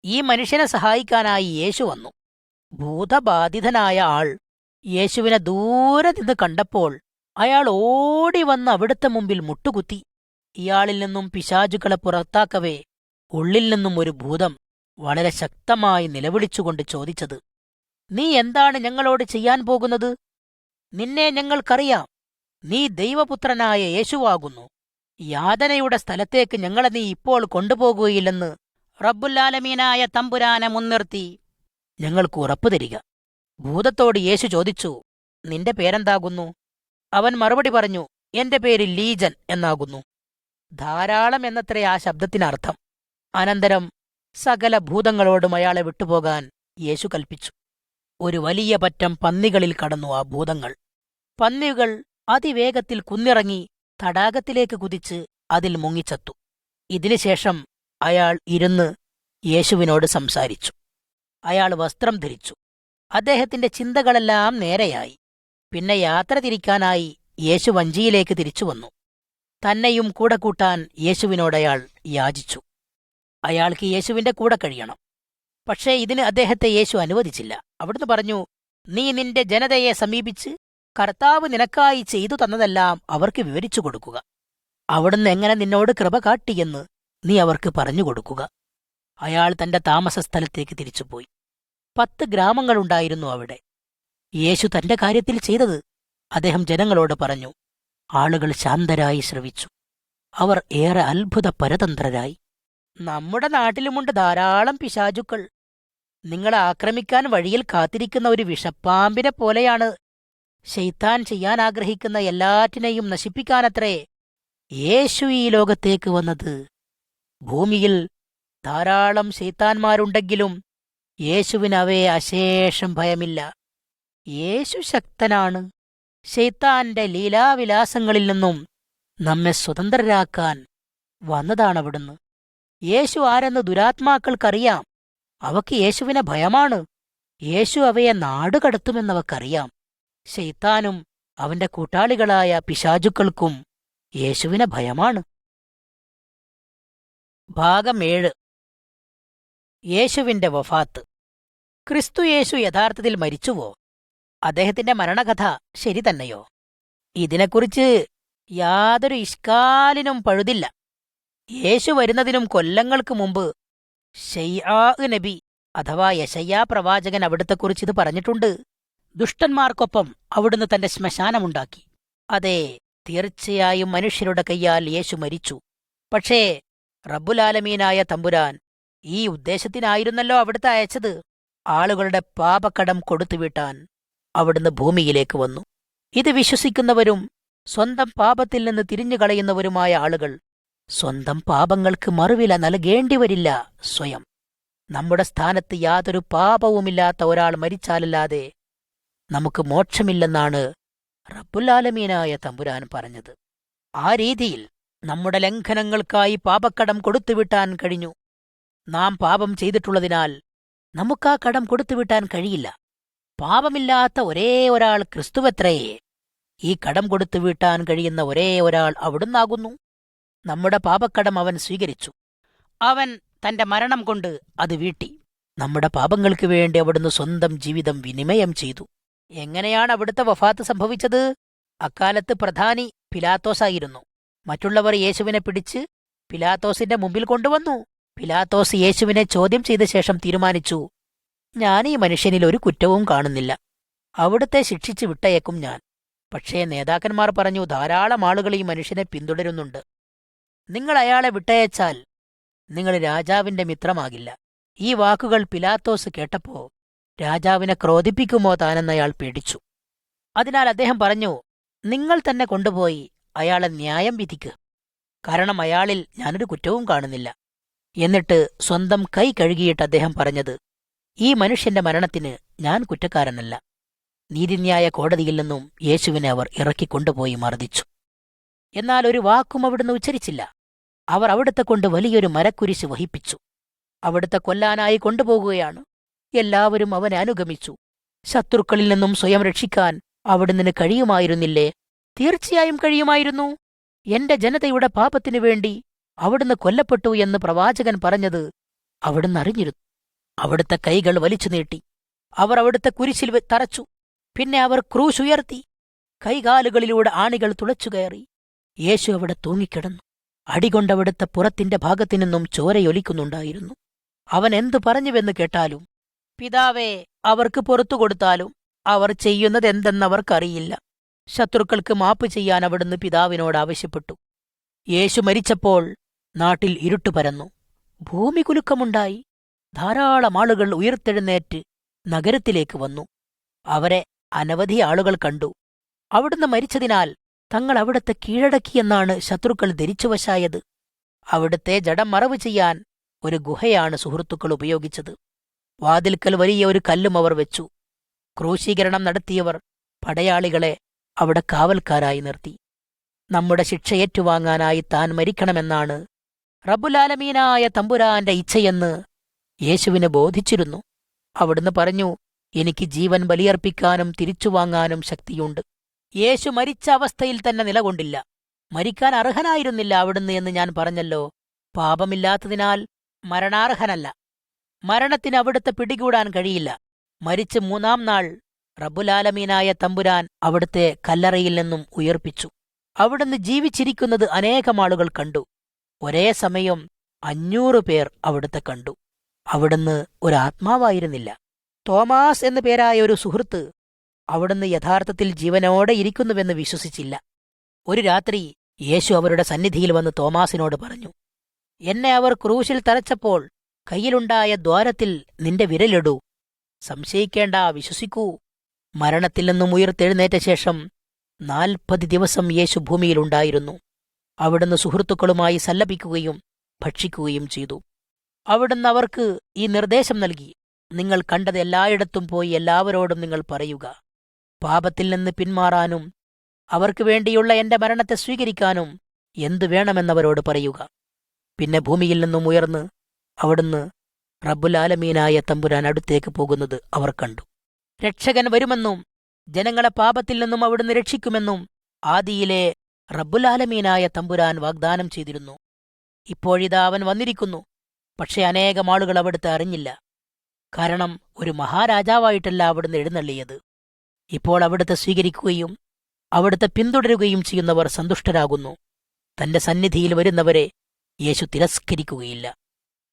S1: ഈ മനുഷ്യനെ സഹായിക്കാനായി യേശു വന്നു. ഭൂതബാധിതനായ ആൾ യേശുവിനെ ദൂരെ നിന്ന് കണ്ടപ്പോൾ അയാൾ ഓടി വന്ന് അവിടുത്തെ മുമ്പിൽ മുട്ടുകുത്തി. ഇയാളിൽ നിന്നും പിശാചുക്കളെ പുറത്താക്കവേ ഉള്ളിൽ നിന്നും ഒരു ഭൂതം വളരെ ശക്തമായി നിലവിളിച്ചുകൊണ്ട് ചോദിച്ചത്, നീ എന്താണ് ഞങ്ങളോട് ചെയ്യാൻ പോകുന്നത്? നിന്നെ ഞങ്ങൾക്കറിയാം. നീ ദൈവപുത്രനായ യേശുവാകുന്നു. യാതനയുടെ സ്ഥലത്തേക്ക് ഞങ്ങളെ നീ ഇപ്പോൾ കൊണ്ടുപോകുകയില്ലെന്ന് റബ്ബുല്ലാലമീനായ തമ്പുരാനെ മുൻനിർത്തി ഞങ്ങൾക്ക് ഉറപ്പു തരിക. ഭൂതത്തോട് യേശു ചോദിച്ചു, നിന്റെ പേരെന്താകുന്നു? അവൻ മറുപടി പറഞ്ഞു, എന്റെ പേര് ലീജൻ എന്നാകുന്നു. ധാരാളം എന്നത്രേ ആ ശബ്ദത്തിനർത്ഥം. അനന്തരം സകല ഭൂതങ്ങളോടും അയാളെ വിട്ടുപോകാൻ യേശു കൽപ്പിച്ചു. ഒരു വലിയ പറ്റം പന്നികളിൽ കടന്നു ആ ഭൂതങ്ങൾ. പന്നികൾ അതിവേഗത്തിൽ കുന്നിറങ്ങി തടാകത്തിലേക്ക് കുതിച്ച് അതിൽ മുങ്ങിച്ചത്തു. ഇതിനുശേഷം അയാൾ ഇരുന്ന് യേശുവിനോട് സംസാരിച്ചു. അയാൾ വസ്ത്രം ധരിച്ചു. അദ്ദേഹത്തിന്റെ ചിന്തകളെല്ലാം നേരെയായി. പിന്നെ യാത്ര തിരിക്കാനായി യേശു വഞ്ചിയിലേക്ക് തിരിച്ചുവന്നു. തന്നെയും കൂടെ കൂട്ടാൻ യേശുവിനോടയാൾ യാചിച്ചു. അയാൾക്ക് യേശുവിന്റെ കൂടെ കഴിയണം. പക്ഷേ ഇതിന് അദ്ദേഹത്തെ യേശു അനുവദിച്ചില്ല. അവിടുന്ന് പറഞ്ഞു, നീ നിന്റെ ജനതയെ സമീപിച്ച് കർത്താവ് നിനക്കായി ചെയ്തു തന്നതെല്ലാം അവർക്ക് വിവരിച്ചു കൊടുക്കുക. അവിടുന്ന് എങ്ങനെ നിന്നോട് കൃപ കാട്ടിയെന്ന് നീ അവർക്ക് പറഞ്ഞുകൊടുക്കുക. അയാൾ തന്റെ താമസസ്ഥലത്തേക്ക് തിരിച്ചുപോയി. 10 ഗ്രാമങ്ങളുണ്ടായിരുന്നു അവിടെ. യേശു തന്റെ കാര്യത്തിൽ ചെയ്തത് അദ്ദേഹം ജനങ്ങളോട് പറഞ്ഞു. ആളുകൾ ശാന്തരായി ശ്രവിച്ചു. അവർ ഏറെ അത്ഭുത പരതന്ത്രരായി. നമ്മുടെ നാട്ടിലുമുണ്ട് ധാരാളം പിശാചുക്കൾ. നിങ്ങളെ ആക്രമിക്കാൻ വഴിയിൽ കാത്തിരിക്കുന്ന ഒരു വിഷപ്പാമ്പിനെ പോലെയാണ്. ശൈത്താൻ ചെയ്യാൻ ആഗ്രഹിക്കുന്ന എല്ലാറ്റിനെയും നശിപ്പിക്കാനത്രേ യേശു ഈ ലോകത്തേക്ക് വന്നത്. ഭൂമിയിൽ ധാരാളം ശൈത്താന്മാരുണ്ടെങ്കിലും യേശുവിന് അവയെ അശേഷം ഭയമില്ല. യേശു ശക്തനാണ്. ശൈത്താന്റെ ലീലാവിലാസങ്ങളിൽ നിന്നും നമ്മെ സ്വതന്ത്രരാക്കാൻ വന്നതാണവിടുന്ന്. യേശു ആരെന്ന് ദുരാത്മാക്കൾക്കറിയാം. അവക്ക് യേശുവിനെ ഭയമാണ്. യേശു അവയെ നാടുകടത്തുമെന്നവക്കറിയാം. ശൈത്താനും അവന്റെ കൂട്ടാളികളായ പിശാചുക്കൾക്കും യേശുവിനെ ഭയമാണ്. ഭാഗം 7. യേശുവിന്റെ വഫാത്ത്. ക്രിസ്തുയേശു യഥാർത്ഥത്തിൽ മരിച്ചുവോ? അദ്ദേഹത്തിന്റെ മരണകഥ ശരി തന്നെയോ? ഇതിനെക്കുറിച്ച് യാതൊരു ഇഷ്കാലിനും പഴുതില്ല. യേശു വരുന്നതിനും കൊല്ലങ്ങൾക്ക് മുമ്പ് ശയ്യാ നബി അഥവാ യശയ്യാ പ്രവാചകൻ അവിടുത്തെക്കുറിച്ച് ഇത് പറഞ്ഞിട്ടുണ്ട്. ദുഷ്ടന്മാർക്കൊപ്പം അവിടുന്ന് തന്റെ ശ്മശാനമുണ്ടാക്കി. അതെ, തീർച്ചയായും മനുഷ്യരുടെ കൈയാൽ യേശു മരിച്ചു. പക്ഷേ റബ്ബുലാലമീനായ തമ്പുരാൻ ഈ ഉദ്ദേശത്തിനായിരുന്നല്ലോ അവിടുത്തെ അയച്ചത്. ആളുകളുടെ പാപക്കടം കൊടുത്തുവിട്ടാൻ അവിടുന്ന് ഭൂമിയിലേക്ക് വന്നു. ഇത് വിശ്വസിക്കുന്നവരും സ്വന്തം പാപത്തിൽ നിന്ന് തിരിഞ്ഞുകളയുന്നവരുമായ ആളുകൾ സ്വന്തം പാപങ്ങൾക്ക് മറുവില നൽകേണ്ടിവരില്ല. സ്വയം നമ്മുടെ സ്ഥാനത്ത് യാതൊരു പാപവുമില്ലാത്ത ഒരാൾ മരിച്ചാലല്ലാതെ നമുക്ക് മോക്ഷമില്ലെന്നാണ് റബ്ബുലാലമീനായ തമ്പുരാൻ പറഞ്ഞത്. ആ രീതിയിൽ നമ്മുടെ ലംഘനങ്ങൾക്കായി പാപക്കടം കൊടുത്തുവിട്ടാൻ കഴിഞ്ഞു. നാം പാപം ചെയ്തിട്ടുള്ളതിനാൽ നമുക്കാ കടം കൊടുത്തുവിട്ടാൻ കഴിയില്ല. പാപമില്ലാത്ത ഒരേ ഒരാൾ ക്രിസ്തുവത്രയേ. ഈ കടം കൊടുത്തുവിട്ടാൻ കഴിയുന്ന ഒരേ ഒരാൾ അവിടുന്നാകുന്നു. നമ്മുടെ പാപക്കടം അവൻ സ്വീകരിച്ചു. അവൻ തന്റെ മരണം കൊണ്ട് അത് വീട്ടി. നമ്മുടെ പാപങ്ങൾക്ക് വേണ്ടി അവിടുന്ന് സ്വന്തം ജീവിതം വിനിമയം ചെയ്തു. എങ്ങനെയാണ് അവിടുത്തെ വഫാത്ത് സംഭവിച്ചത്? അക്കാലത്ത് പ്രധാനി പിലാത്തോസായിരുന്നു. മറ്റുള്ളവർ യേശുവിനെ പിടിച്ച് പിലാത്തോസിന്റെ മുമ്പിൽ കൊണ്ടുവന്നു. പിലാത്തോസ് യേശുവിനെ ചോദ്യം ചെയ്ത ശേഷം തീരുമാനിച്ചു, ഞാൻ ഈ മനുഷ്യനിൽ ഒരു കുറ്റവും കാണുന്നില്ല. അവിടുത്തെ ശിക്ഷിച്ചു വിട്ടയേക്കും ഞാൻ. പക്ഷേ നേതാക്കന്മാർ പറഞ്ഞു, ധാരാളം ആളുകൾ ഈ മനുഷ്യനെ പിന്തുടരുന്നുണ്ട്. നിങ്ങൾ അയാളെ വിട്ടയച്ചാൽ നിങ്ങൾ രാജാവിന്റെ മിത്രമാകില്ല. ഈ വാക്കുകൾ പിലാത്തോസ് കേട്ടപ്പോ രാജാവിനെ ക്രോധിപ്പിക്കുമോ താനെന്നയാൾ പേടിച്ചു. അതിനാൽ അദ്ദേഹം പറഞ്ഞു, നിങ്ങൾ തന്നെ കൊണ്ടുപോയി അയാളെ ന്യായം വിധിക്ക്, കാരണം അയാളിൽ ഞാനൊരു കുറ്റവും കാണുന്നില്ല. എന്നിട്ട് സ്വന്തം കൈ കഴുകിയിട്ട് അദ്ദേഹം പറഞ്ഞത്, ഈ മനുഷ്യന്റെ മരണത്തിന് ഞാൻ കുറ്റക്കാരനല്ല. നീതിന്യായ കോടതിയിൽ നിന്നും യേശുവിനെ അവർ ഇറക്കിക്കൊണ്ടുപോയി മർദ്ദിച്ചു. എന്നാൽ ഒരു വാക്കും അവിടുന്ന് ഉച്ചരിച്ചില്ല. അവർ അവിടുത്തെ കൊണ്ട് വലിയൊരു മരക്കുരിശ് വഹിപ്പിച്ചു. അവിടുത്തെ കൊല്ലാനായി കൊണ്ടുപോകുകയാണ്. എല്ലാവരും അവനെ അനുഗമിച്ചു. ശത്രുക്കളിൽ നിന്നും സ്വയം രക്ഷിക്കാൻ അവിടുന്ന് കഴിയുമായിരുന്നില്ലേ? തീർച്ചയായും കഴിയുമായിരുന്നു. എന്റെ ജനതയുടെ പാപത്തിനു വേണ്ടി അവിടുന്ന് കൊല്ലപ്പെട്ടു എന്ന് പ്രവാചകൻ പറഞ്ഞത് അവിടുന്ന് അറിഞ്ഞിരുന്നു. അവിടുത്തെ കൈകൾ വലിച്ചു നീട്ടി. അവർ അവിടുത്തെ കുരിശിൽ തറച്ചു. പിന്നെ അവർ ക്രൂശ് ഉയർത്തി. കൈകാലുകളിലൂടെ ആണികൾ തുളച്ചുകയറി. യേശു അവിടെ തൂങ്ങിക്കിടന്നു. അടികൊണ്ടവിടുത്തെ പുറത്തിന്റെ ഭാഗത്തു നിന്നും ചോരയൊലിക്കുന്നുണ്ടായിരുന്നു. അവൻ എന്തു പറഞ്ഞുവെന്ന് കേട്ടാലും, പിതാവേ, അവർക്ക് പുറത്തു കൊടുത്താലും അവർ ചെയ്യുന്നതെന്തെന്നവർക്കറിയില്ല. ശത്രുക്കൾക്ക് മാപ്പ് ചെയ്യാൻ അവിടുന്ന് പിതാവിനോട് ആവശ്യപ്പെട്ടു. യേശു മരിച്ചപ്പോൾ നാട്ടിൽ ഇരുട്ടു പരന്നു. ഭൂമി കുലുക്കമുണ്ടായി. ധാരാളം ആളുകൾ ഉയർത്തെഴുന്നേറ്റ് നഗരത്തിലേക്ക് വന്നു. അവരെ അനവധി ആളുകൾ കണ്ടു. അവിടുന്ന് മരിച്ചതിനാൽ തങ്ങൾ അവിടത്തെ കീഴടക്കിയെന്നാണ് ശത്രുക്കൾ ധരിച്ചുവശായത്. അവിടുത്തെ ജഡം മറവ് ചെയ്യാൻ ഒരു ഗുഹയാണ് സുഹൃത്തുക്കൾ ഉപയോഗിച്ചത്. വാതിൽക്കൽ വലിയ ഒരു കല്ലും അവർ വെച്ചു. ക്രൂശീകരണം നടത്തിയവർ പടയാളികളെ അവിടെ കാവൽക്കാരായി നിർത്തി. നമ്മുടെ ശിക്ഷ ഏറ്റുവാങ്ങാനായി താൻ മരിക്കണമെന്നാണ് റബ്ബുലാലമീനായ തമ്പുരാന്റെ ഇച്ഛയെന്ന് യേശുവിന് ബോധിച്ചിരുന്നു. അവിടുന്ന് പറഞ്ഞു, എനിക്ക് ജീവൻ ബലിയർപ്പിക്കാനും തിരിച്ചുവാങ്ങാനും ശക്തിയുണ്ട്. യേശു മരിച്ച അവസ്ഥയിൽ തന്നെ നിലകൊണ്ടില്ല. മരിക്കാൻ അർഹനായിരുന്നില്ല അവിടുന്ന് എന്ന് ഞാൻ പറഞ്ഞല്ലോ. പാപമില്ലാത്തതിനാൽ മരണാർഹനല്ല. മരണത്തിന് അവിടുത്തെ പിടികൂടാൻ കഴിയില്ല. മരിച്ച് 3-ാം നാൾ റബ്ബുലാലമീനായ തമ്പുരാൻ അവിടുത്തെ കല്ലറയിൽ നിന്നും ഉയർപ്പിച്ചു. അവിടുന്ന് ജീവിച്ചിരിക്കുന്നത് അനേകം ആളുകൾ കണ്ടു. ഒരേ സമയം 500 പേർ അവിടുത്തെ കണ്ടു. അവിടുന്ന് ഒരാത്മാവായിരുന്നില്ല. തോമാസ് എന്നു പേരായ ഒരു സുഹൃത്ത് അവിടുന്ന് യഥാർത്ഥത്തിൽ ജീവനോടെ ഇരിക്കുന്നുവെന്ന് വിശ്വസിച്ചില്ല. ഒരു രാത്രി യേശു അവരുടെ സന്നിധിയിൽ വന്ന് തോമാസിനോട് പറഞ്ഞു, എന്നെ അവർ ക്രൂശിൽ തറച്ചപ്പോൾ കയ്യിലുണ്ടായ ദ്വാരത്തിൽ നിന്റെ വിരലിടൂ. സംശയിക്കേണ്ട, വിശ്വസിക്കൂ. മരണത്തിൽ നിന്നും ഉയർത്തെഴുന്നേറ്റ ശേഷം 40 ദിവസം യേശു ഭൂമിയിലുണ്ടായിരുന്നു. അവിടുന്ന് സുഹൃത്തുക്കളുമായി സല്ലപിക്കുകയും ഭക്ഷിക്കുകയും ചെയ്തു. അവിടുന്ന് അവർക്ക് ഈ നിർദ്ദേശം നൽകി, നിങ്ങൾ കണ്ടത് എല്ലായിടത്തും പോയി എല്ലാവരോടും നിങ്ങൾ പറയുക. പാപത്തിൽ നിന്ന് പിന്മാറാനും അവർക്ക് വേണ്ടിയുള്ള എന്റെ മരണത്തെ സ്വീകരിക്കാനും എന്തു വേണമെന്നവരോട് പറയുക. പിന്നെ ഭൂമിയിൽ നിന്നും ഉയർന്ന് അവിടുന്ന് റബ്ബുലാലമീനായ തമ്പുരാൻ അടുത്തേക്ക് പോകുന്നത് അവർ കണ്ടു. രക്ഷകൻ വരുമെന്നും ജനങ്ങളെ പാപത്തിൽ നിന്നും അവിടുന്ന് രക്ഷിക്കുമെന്നും ആദിയിലെ റബ്ബുലാലമീനായ തമ്പുരാൻ വാഗ്ദാനം ചെയ്തിരുന്നു. ഇപ്പോഴിതാ അവൻ വന്നിരിക്കുന്നു. പക്ഷേ അനേകം ആളുകൾ അവിടുത്തെ അറിഞ്ഞില്ല. കാരണം ഒരു മഹാരാജാവായിട്ടല്ല അവിടുന്ന് എഴുന്നള്ളിയത്. ഇപ്പോൾ അവിടുത്തെ സ്വീകരിക്കുകയും അവിടുത്തെ പിന്തുടരുകയും ചെയ്യുന്നവർ സന്തുഷ്ടരാകുന്നു. തന്റെ സന്നിധിയിൽ വരുന്നവരെ യേശു തിരസ്കരിക്കുകയില്ല.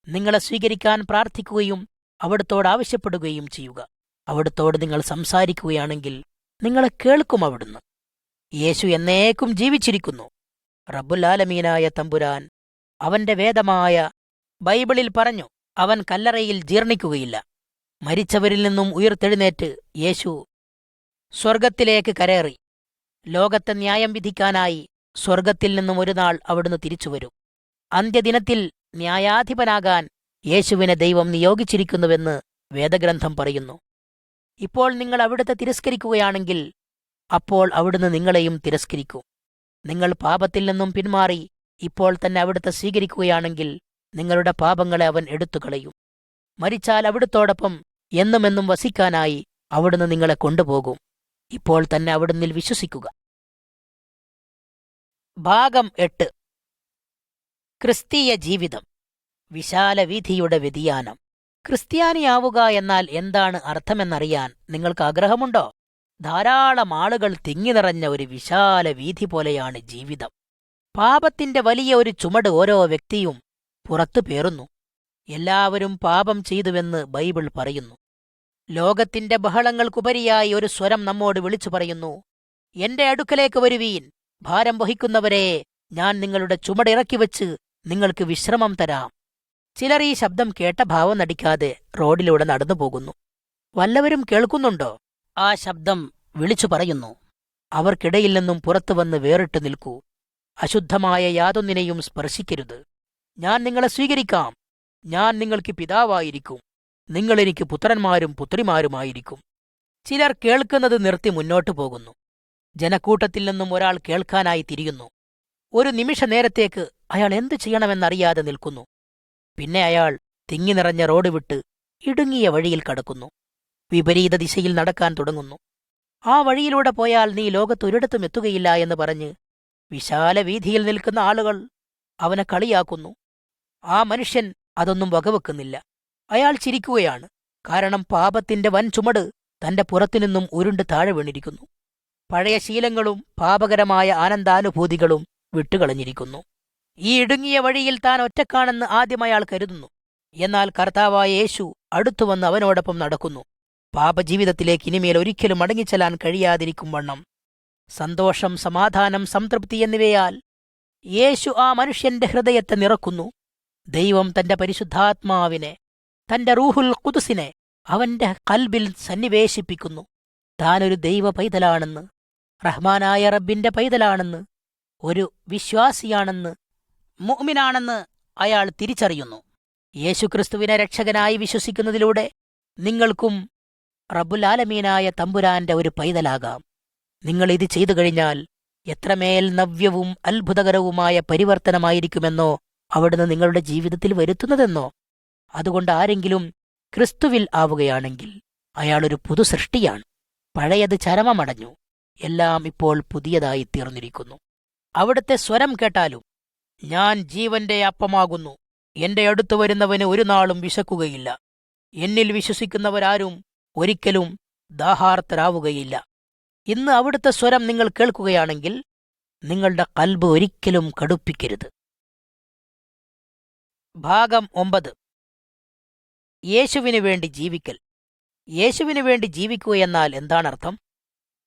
S1: നിങ്ങളെ സ്വീകരിക്കാൻ പ്രാർത്ഥിക്കുകയും അവിടുത്തോട് ആവശ്യപ്പെടുകയും ചെയ്യുക. അവിടുത്തോട് നിങ്ങൾ സംസാരിക്കുകയാണെങ്കിൽ നിങ്ങളെ കേൾക്കും അവിടുന്ന്. യേശു എന്നേക്കും ജീവിച്ചിരിക്കുന്നു. റബ്ബുലാലമീനായ തമ്പുരാൻ അവന്റെ വേദമായ ബൈബിളിൽ പറഞ്ഞു, അവൻ കല്ലറയിൽ ജീർണിക്കുകയില്ല. മരിച്ചവരിൽ നിന്നും ഉയർത്തെഴുന്നേറ്റ് യേശു സ്വർഗത്തിലേക്ക് കരേറി. ലോകത്തെ ന്യായം വിധിക്കാനായി സ്വർഗത്തിൽ നിന്നും ഒരു നാൾ അവിടുന്ന് തിരിച്ചുവരും. അന്ത്യദിനത്തിൽ ന്യായാധിപനാകാൻ യേശുവിനെ ദൈവം നിയോഗിച്ചിരിക്കുന്നുവെന്ന് വേദഗ്രന്ഥം പറയുന്നു. ഇപ്പോൾ നിങ്ങൾ അവിടുത്തെ തിരസ്കരിക്കുകയാണെങ്കിൽ അപ്പോൾ അവിടുന്ന് നിങ്ങളെയും തിരസ്കരിക്കും. നിങ്ങൾ പാപത്തിൽ നിന്നും പിന്മാറി ഇപ്പോൾ തന്നെ അവിടുത്തെ സ്വീകരിക്കുകയാണെങ്കിൽ നിങ്ങളുടെ പാപങ്ങളെ അവൻ എടുത്തുകളയും. മരിച്ചാൽ അവിടുത്തോടൊപ്പം എന്നുമെന്നും വസിക്കാനായി അവിടുന്ന് നിങ്ങളെ കൊണ്ടുപോകും. ഇപ്പോൾ തന്നെ അവിടുന്നിൽ വിശ്വസിക്കുക. ഭാഗം 8. ക്രിസ്തീയ ജീവിതം. വിശാലവീഥിയുടെ വ്യതിയാനം. ക്രിസ്ത്യാനിയാവുക എന്നാൽ എന്താണ് അർത്ഥമെന്നറിയാൻ നിങ്ങൾക്ക് ആഗ്രഹമുണ്ടോ? ധാരാളം ആളുകൾ തിങ്ങി നിറഞ്ഞ ഒരു വിശാല വീഥി പോലെയാണ് ജീവിതം. പാപത്തിന്റെ വലിയ ഒരു ചുമട് ഓരോ വ്യക്തിയും പുറത്തു പേറുന്നു. എല്ലാവരും പാപം ചെയ്തുവെന്ന് ബൈബിൾ പറയുന്നു. ലോകത്തിന്റെ ബഹളങ്ങൾക്കുപരിയായി ഒരു സ്വരം നമ്മോട് വിളിച്ചു പറയുന്നു, എന്റെ അടുക്കലേക്ക് വരുവീൻ, ഭാരം വഹിക്കുന്നവരെ, ഞാൻ നിങ്ങളുടെ ചുമടിറക്കിവച്ച് നിങ്ങൾക്ക് വിശ്രമം തരാം. ചിലർ ഈ ശബ്ദം കേട്ട ഭാവം നടിക്കാതെ റോഡിലൂടെ നടന്നു പോകുന്നു. വല്ലവരും കേൾക്കുന്നുണ്ടോ? ആ ശബ്ദം വിളിച്ചു പറയുന്നു, അവർക്കിടയിൽ നിന്നും പുറത്തു വന്ന് വേറിട്ട് നിൽക്കൂ. അശുദ്ധമായ യാതൊന്നിനെയും സ്പർശിക്കരുത്. ഞാൻ നിങ്ങളെ സ്വീകരിക്കാം. ഞാൻ നിങ്ങൾക്ക് പിതാവായിരിക്കും. നിങ്ങളെനിക്ക് പുത്രന്മാരും പുത്രിമാരുമായിരിക്കും. ചിലർ കേൾക്കുന്നത് നിർത്തി മുന്നോട്ടു പോകുന്നു. ജനക്കൂട്ടത്തിൽ നിന്നും ഒരാൾ കേൾക്കാനായി തിരിയുന്നു. ഒരു നിമിഷ നേരത്തേക്ക് അയാൾ എന്തു ചെയ്യണമെന്നറിയാതെ നിൽക്കുന്നു. പിന്നെ അയാൾ തിങ്ങി നിറഞ്ഞ റോഡ് വിട്ട് ഇടുങ്ങിയ വഴിയിൽ കടക്കുന്നു. വിപരീത ദിശയിൽ നടക്കാൻ തുടങ്ങുന്നു. ആ വഴിയിലൂടെ പോയാൽ നീ ലോകത്തൊരിടത്തും എത്തുകയില്ല എന്ന് പറഞ്ഞ് വിശാല വീഥിയിൽ നിൽക്കുന്ന ആളുകൾ അവനെ കളിയാക്കുന്നു. ആ മനുഷ്യൻ അതൊന്നും വകവെക്കുന്നില്ല. അയാൾ ചിരിക്കുകയാണ്. കാരണം പാപത്തിന്റെ വൻ ചുമട് തന്റെ പുറത്തുനിന്നും ഉരുണ്ട് താഴെ വീണിരിക്കുന്നു. പഴയ ശീലങ്ങളും പാപകരമായ ആനന്ദാനുഭൂതികളും വിട്ടുകളഞ്ഞിരിക്കുന്നു. ഈ ഇടുങ്ങിയ വഴിയിൽ താൻ ഒറ്റക്കാണെന്ന് ആദ്യം അയാൾ കരുതുന്നു. എന്നാൽ കർത്താവായ യേശു അടുത്തുവന്ന് അവനോടൊപ്പം നടക്കുന്നു. പാപജീവിതത്തിലേക്ക് ഇനിമേൽ ഒരിക്കലും മടങ്ങിച്ചെല്ലാൻ കഴിയാതിരിക്കും വണ്ണം സന്തോഷം, സമാധാനം, സംതൃപ്തി എന്നിവയാൽ യേശു ആ മനുഷ്യന്റെ ഹൃദയത്തെ നിറക്കുന്നു. ദൈവം തന്റെ പരിശുദ്ധാത്മാവിനെ, തന്റെ റൂഹുൽ ഖുദ്സിനെ അവന്റെ കൽബിൽ സന്നിവേശിപ്പിക്കുന്നു. താനൊരു ദൈവ പൈതലാണെന്ന്, റഹ്മാനായ റബ്ബിന്റെ പൈതലാണെന്ന്, ഒരു വിശ്വാസിയാണെന്ന്, മുഅ്മിനാണെന്ന് അയാൾ തിരിച്ചറിയുന്നു. യേശുക്രിസ്തുവിനെ രക്ഷകനായി വിശ്വസിക്കുന്നതിലൂടെ നിങ്ങൾക്കും റബ്ബുൽ ആലമീനായ തമ്പുരാന്റെ ഒരു പൈതലാകാം. നിങ്ങൾ ഇത് ചെയ്തു കഴിഞ്ഞാൽ എത്രമേൽ നവ്യവും അത്ഭുതകരവുമായ പരിവർത്തനമായിരിക്കുമെന്നോ അവിടുന്ന് നിങ്ങളുടെ ജീവിതത്തിൽ വരുത്തുന്നതെന്നോ. അതുകൊണ്ട് ആരെങ്കിലും ക്രിസ്തുവിൽ ആവുകയാണെങ്കിൽ അയാളൊരു പുതുസൃഷ്ടിയാണ്. പഴയത് ചരമമടഞ്ഞു, എല്ലാം ഇപ്പോൾ പുതിയതായി തീർന്നിരിക്കുന്നു. അവിടുത്തെ സ്വരം കേട്ടാലും, ഞാൻ ജീവന്റെ അപ്പമാകുന്നു, എന്റെ അടുത്തു വരുന്നവന് ഒരു നാളും വിശക്കുകയില്ല, എന്നിൽ വിശ്വസിക്കുന്നവരാരും ഒരിക്കലും ദാഹാർത്തരാവുകയില്ല. ഇന്ന് അവിടുത്തെ സ്വരം നിങ്ങൾ കേൾക്കുകയാണെങ്കിൽ നിങ്ങളുടെ കൽബ് ഒരിക്കലും കടുപ്പിക്കരുത്. ഭാഗം 9. യേശുവിനു വേണ്ടി ജീവിക്കൽ. യേശുവിനു വേണ്ടി ജീവിക്കുകയെന്നാൽ എന്താണർത്ഥം?